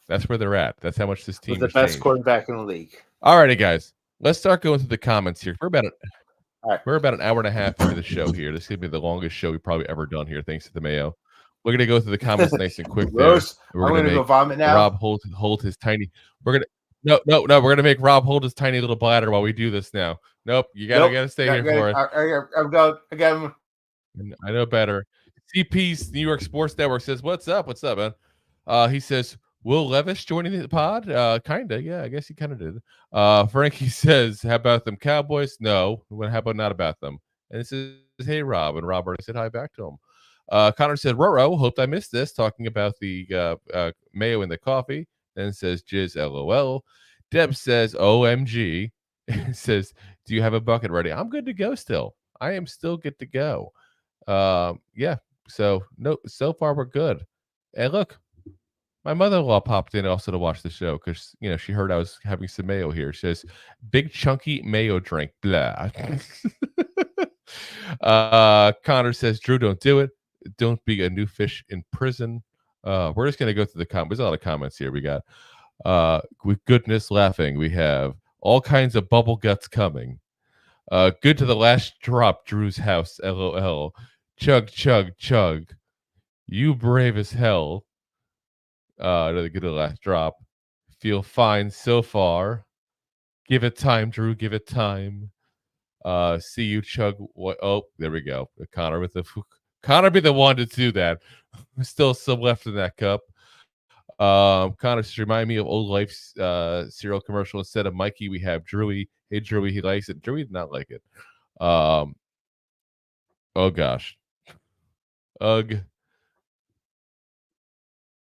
That's where they're at. That's how much this team With the best quarterback in the league. All righty, guys. Let's start going through the comments here. We're about an hour and a half into the show here. This is going to be the longest show we've probably ever done here, thanks to the Mayo. We're going to go through the comments nice and quick. Rose, we're going to go vomit now. Rob hold his tiny. We're going to no. We're going to make Rob hold his tiny little bladder while we do this now. Nope, you gotta stay here for it. I'm going. I got him. I know better. CP's New York Sports Network says, "What's up? What's up, man?" He says, "Will Levis joining the pod?" Kinda. Yeah, I guess he kind of did. Frankie says, "How about them Cowboys?" No. How about not about them? And it says, "Hey, Rob," and Robert said hi back to him. Connor said, "Roro, hoped I missed this." Talking about the mayo in the coffee. Then says, "Jizz, LOL." Deb says, "OMG." Says, "Do you have a bucket ready?" I'm good to go still. I am still good to go. Yeah. So far we're good. And look, my mother-in-law popped in also to watch the show because she heard I was having some mayo here. She says, "Big chunky mayo drink." Blah. Connor says, "Drew, don't do it. Don't be a new fish in prison." We're just gonna go through the comments. There's a lot of comments here. We got with goodness laughing. We have all kinds of bubble guts coming. Good to the last drop, Drew's house. LOL. Chug, chug, chug. You brave as hell. Another good to the last drop. Feel fine so far. Give it time, Drew. Give it time. See you chug. What? Oh, there we go. Connor with the Connor be the one to do that. Still some left in that cup. Connor just remind me of old life's cereal commercial. Instead of Mikey, we have Drewy. Hey, Drewy, he likes it. Drewy did not like it. Oh gosh. Ugh.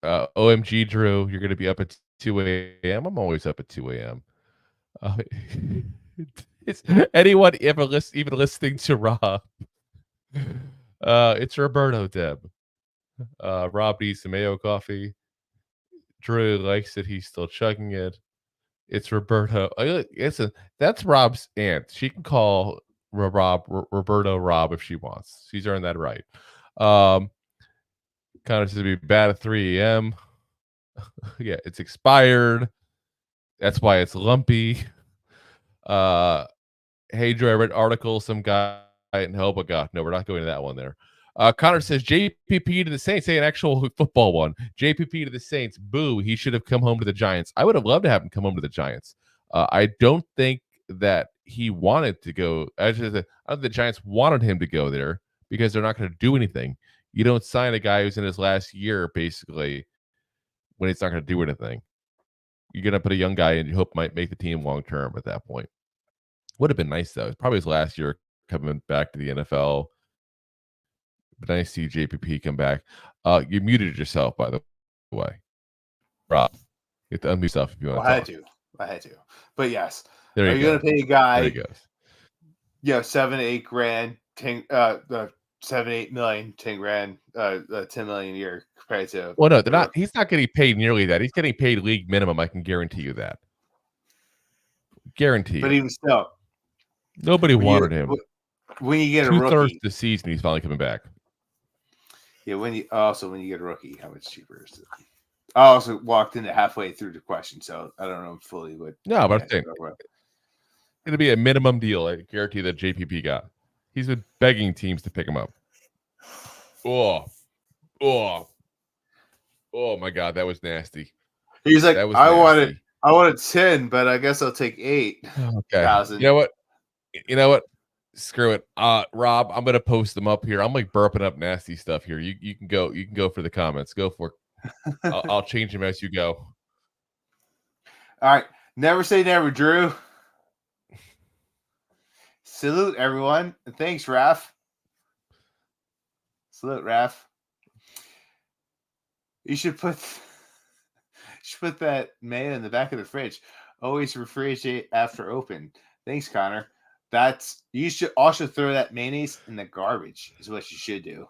OMG, Drew, you're gonna be up at 2 a.m. I'm always up at 2 a.m. It's anyone even listening to Rob? It's Roberto, Deb. Rob needs some Mayo coffee. Drew likes it. He's still chugging it. It's Roberto. Listen, that's Rob's aunt. She can call Roberto Rob if she wants. She's earned that right. Kind of to be bad at 3 a.m. Yeah, it's expired. That's why it's lumpy. Hey, Joy, I read article. Some guy in Hobo. God, no, we're not going to that one there. Connor says JPP to the Saints. Hey, an actual football one. JPP to the Saints. Boo. He should have come home to the Giants. I would have loved to have him come home to the Giants. I don't think that he wanted to go. I don't think the Giants wanted him to go there because they're not going to do anything. You don't sign a guy who's in his last year, basically, when he's not going to do anything. You're going to put a young guy in you hope might make the team long term at that point. Would have been nice, though. It's probably his last year coming back to the NFL. But nice to see JPP come back. You muted yourself, by the way. Rob. You have to unmute stuff if you want I to. had to. But yes, There are you you go. going to pay a There guy, he goes. 7 to 8 grand, 10, 7 8 million, 10 grand, 10 million a year compared to? Well, no, they're not. He's not getting paid nearly that. He's getting paid league minimum. I can guarantee you that. Guarantee But you. even so, Nobody wanted him. When you get a 2/3 rookie, of the season, he's finally coming back. yeah. When you get a rookie, how much cheaper is it? I also walked into halfway through the question, so I don't know fully what. No, but I'm saying it'll be a minimum deal. I guarantee that JPP got. He's been begging teams to pick him up. Oh my God, that was nasty. He's like, That was I nasty. wanted 10, but I guess I'll take 8. Okay. 1,000. You know what? Screw it. Rob, I'm gonna post them up here. I'm like burping up nasty stuff here. You can go for the comments. Go for it. I'll change them as you go. All right. Never say never, Drew. Salute everyone. Thanks, Raph. Salute, Raph. You should put that mayo in the back of the fridge. Always refrigerate after open. Thanks, Connor. You should also throw that mayonnaise in the garbage. Is what you should do.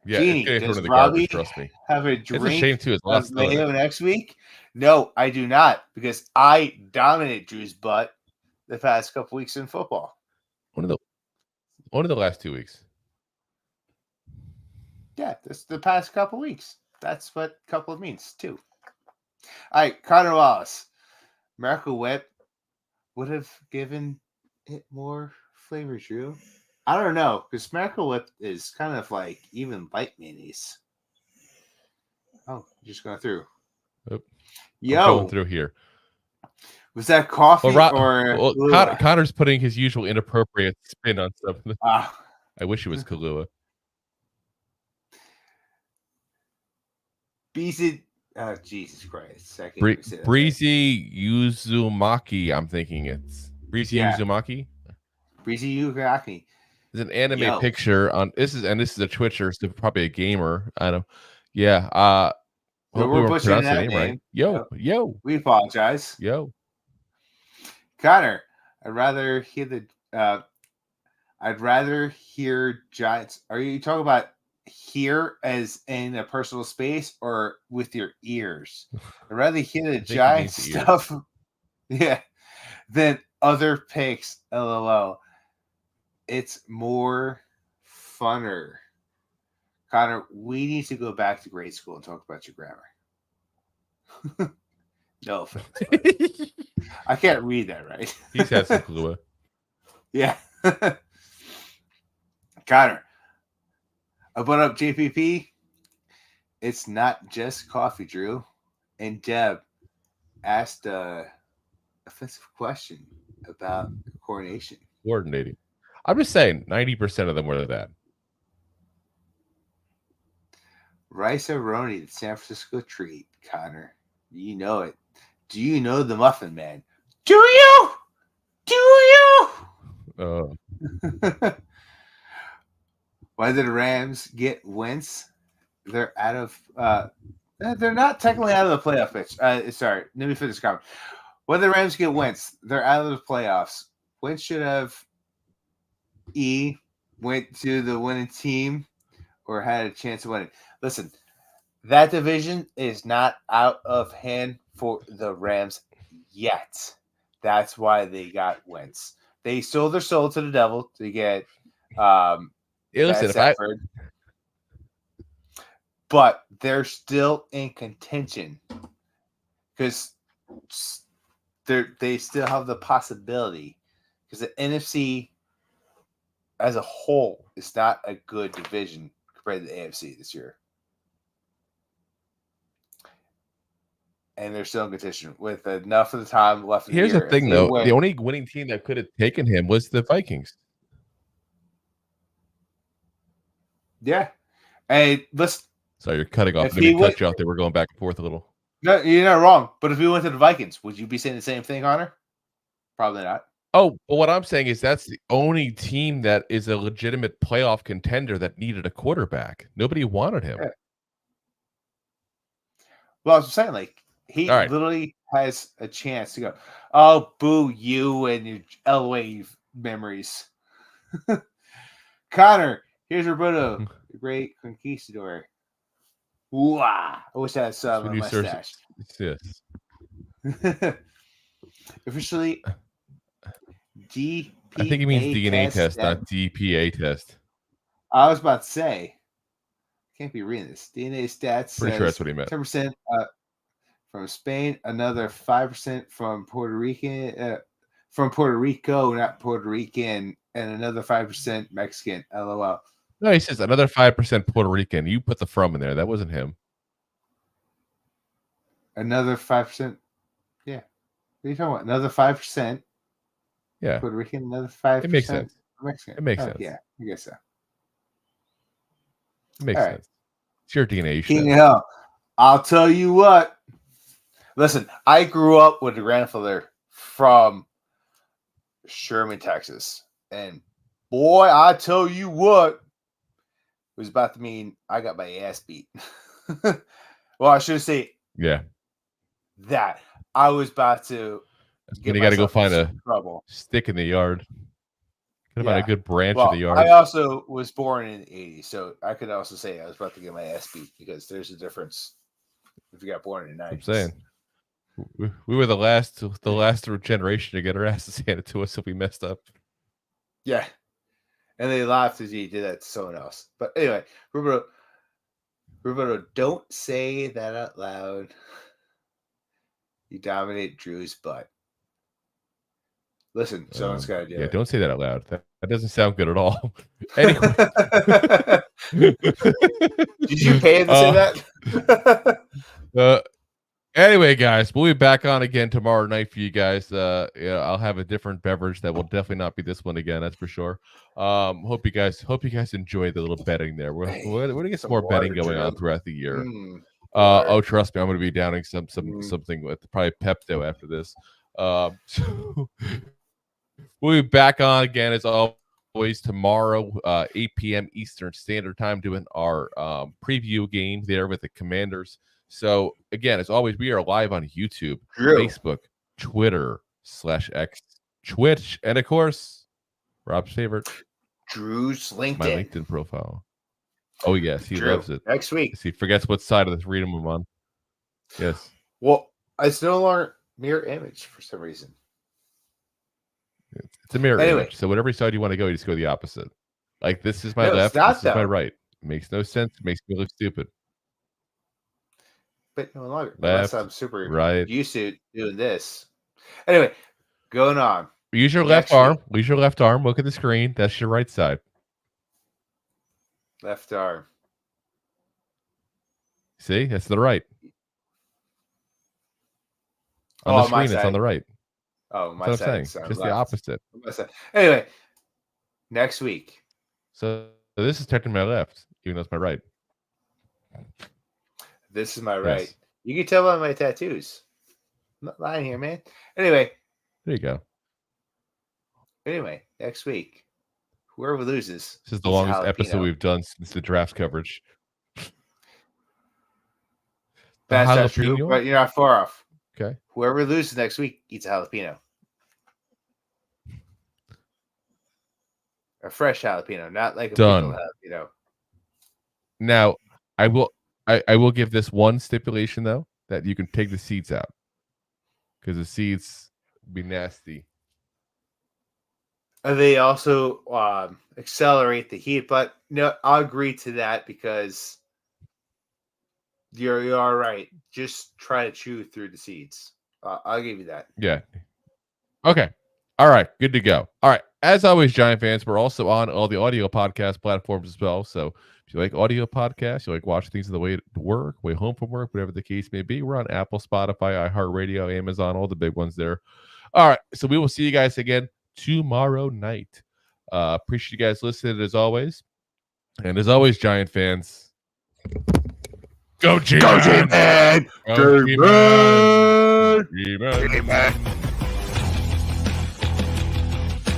Yeah, Jeannie, it's does in the Robbie garbage, trust me. have a It's a drink shame too. It's of lost mayo next week? No, I do not, because I dominate Drew's butt the past couple weeks in football. One of the last 2 weeks. Yeah, this the past couple weeks. That's what couple of means too. All right, Connor Wallace. Miracle Whip would have given it more flavor, Drew. I don't know, because Miracle Whip is kind of like even light mayonnaise. Oh, just going through. Yep. Yo, I'm going through here. Was that coffee or Connor's putting his usual inappropriate spin on something. I wish it was Kahlua. Breezy, Jesus Christ! Breezy Uzumaki. I'm thinking it's Breezy Uzumaki. Breezy Uzumaki. There's an anime picture on this is a Twitcher, so probably a gamer. I don't. Yeah. Hope we were pronouncing that name right. Yo. We apologize. Yo. Connor, I'd rather hear Giants. Are you talking about here as in a personal space or with your ears? I'd rather hear the Giants stuff. Yeah. Than other picks. LOL. It's more funner. Connor, we need to go back to grade school and talk about your grammar. No offense. I can't read that right. He's had some Kahlua. Yeah. Connor, about up JPP. It's not just coffee, Drew. And Deb asked a offensive question about coordination. Coordinating. I'm just saying 90% of them were that. Rice-A-Roni, the San Francisco treat, Connor. You know it. Do you know the Muffin Man? Do you? Why did the Rams get Wentz? They're out of they're not technically out of the playoff pitch. Sorry, let me finish this comment. Why did the Rams get Wentz? They're out of the playoffs. Wentz should have went to the winning team or had a chance of winning. Listen, that division is not out of hand for the Rams yet. That's why they got Wentz. They sold their soul to the devil to get Stafford. But they're still in contention because they still have the possibility, because the NFC as a whole is not a good division compared to the AFC this year. And they're still in contention with enough of the time left in the year. Here's the thing, though. The only winning team that could have taken him was the Vikings. Yeah. And let's... So you're cutting off. Maybe cut you off. They were going back and forth a little. No, you're not wrong. But if we went to the Vikings, would you be saying the same thing, Connor? Probably not. Oh, but what I'm saying is that's the only team that is a legitimate playoff contender that needed a quarterback. Nobody wanted him. Yeah. Well, I was saying, like, he All right. literally has a chance to go, oh, boo you and your L-Wave memories. Connor, here's Roberto, the great conquistador. Wow. I wish I had some When in you my search, stash. yes. Officially, DPA I think it means DNA test, that- not DPA test. I was about to say, can't be reading this. DNA stats Pretty says sure that's what he meant. 10% from Spain, another 5% from Puerto Rico, not Puerto Rican, and another 5% Mexican. LOL. No, he says another 5% Puerto Rican. You put the from in there. That wasn't him. Another 5%. Yeah. What are you talking about? Another 5%. Yeah. Puerto Rican, another 5%. It makes sense. Mexican. It makes sense. Yeah, I guess so. It makes All sense. It's your DNA. You King should of Hell. I'll tell you what. Listen, I grew up with a grandfather from Sherman, Texas. And boy, I tell you what, it was about to mean I got my ass beat. Well, I should say Yeah. that. I was about to When you got to go find a trouble. stick in the yard. Got to find Yeah. a good branch Well, in the yard. I also was born in the 80s, so I could also say I was about to get my ass beat because there's a difference if you got born in the 90s. I'm saying. We were the last generation to get our asses handed to us if we messed up. Yeah. And they laughed as you did that to someone else. But anyway, Roberto, don't say that out loud. You dominate Drew's butt. Listen, someone's got to do it. Yeah, don't say that out loud. That doesn't sound good at all. Anyway. Did you pay him to say that? Anyway, guys, we'll be back on again tomorrow night for you guys. Yeah, I'll have a different beverage that will definitely not be this one again. That's for sure. Hope you guys enjoy the little betting there. We're gonna get some more betting going on throughout the year. Trust me, I'm gonna be downing something with probably Pepto after this. So we'll be back on again as always tomorrow, 8 p.m. Eastern Standard Time, doing our preview game there with the Commanders. So again, as always, we are live on YouTube, Facebook, Twitter /X, Twitch, and of course, Rob's favorite, Drew's LinkedIn. My LinkedIn profile. Oh yes, he loves it. Next week, he forgets what side of the freedom I'm on. Yes. Well, it's no longer mirror image for some reason. It's a mirror image. So whatever side you want to go, you just go the opposite. Like this is my left, this is my right. It makes no sense. It makes me look stupid. But no longer. Left, unless I'm super right. used to doing this. Anyway, going on. Use your left arm. Use your left arm. Look at the screen. That's your right side. Left arm. See? That's the right. On the screen, it's on the right. Oh, my That's side. what I'm saying. Just the opposite. Anyway, next week. So this is technically my left, even though it's my right. This is my right. Yes. You can tell by my tattoos. I'm not lying here, man. Anyway. There you go. Anyway, next week, whoever loses. This is the longest episode we've done since the draft coverage. That's not true, but you're not far off. Okay. Whoever loses next week eats a jalapeno. A fresh jalapeno, not like a pickled jalapeno. Now, I will give this one stipulation though, that you can take the seeds out, because the seeds be nasty. They also accelerate the heat, but no, I'll agree to that because you're all right. Just try to chew through the seeds. I'll give you that. Yeah. Okay. All right. Good to go. All right. As always, Giant fans, we're also on all the audio podcast platforms as well. So if you like audio podcasts, you like watching things on the way to work, way home from work, whatever the case may be, we're on Apple, Spotify, iHeartRadio, Amazon, all the big ones there. All right. So we will see you guys again tomorrow night. Appreciate you guys listening as always. And as always, Giant fans, go G-Man! Go G-Man! Go G-Man! G-Man!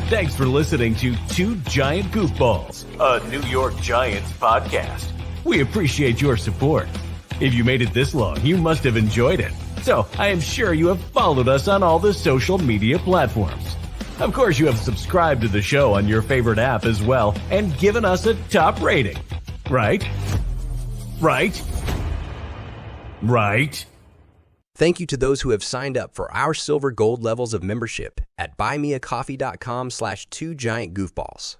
Thanks for listening to Two Giant Goofballs, a New York Giants podcast. We appreciate your support. If you made it this long, you must have enjoyed it. So I am sure you have followed us on all the social media platforms. Of course, you have subscribed to the show on your favorite app as well and given us a top rating. Right? Right? Right? Thank you to those who have signed up for our silver gold levels of membership at buymeacoffee.com/2giantgoofballs.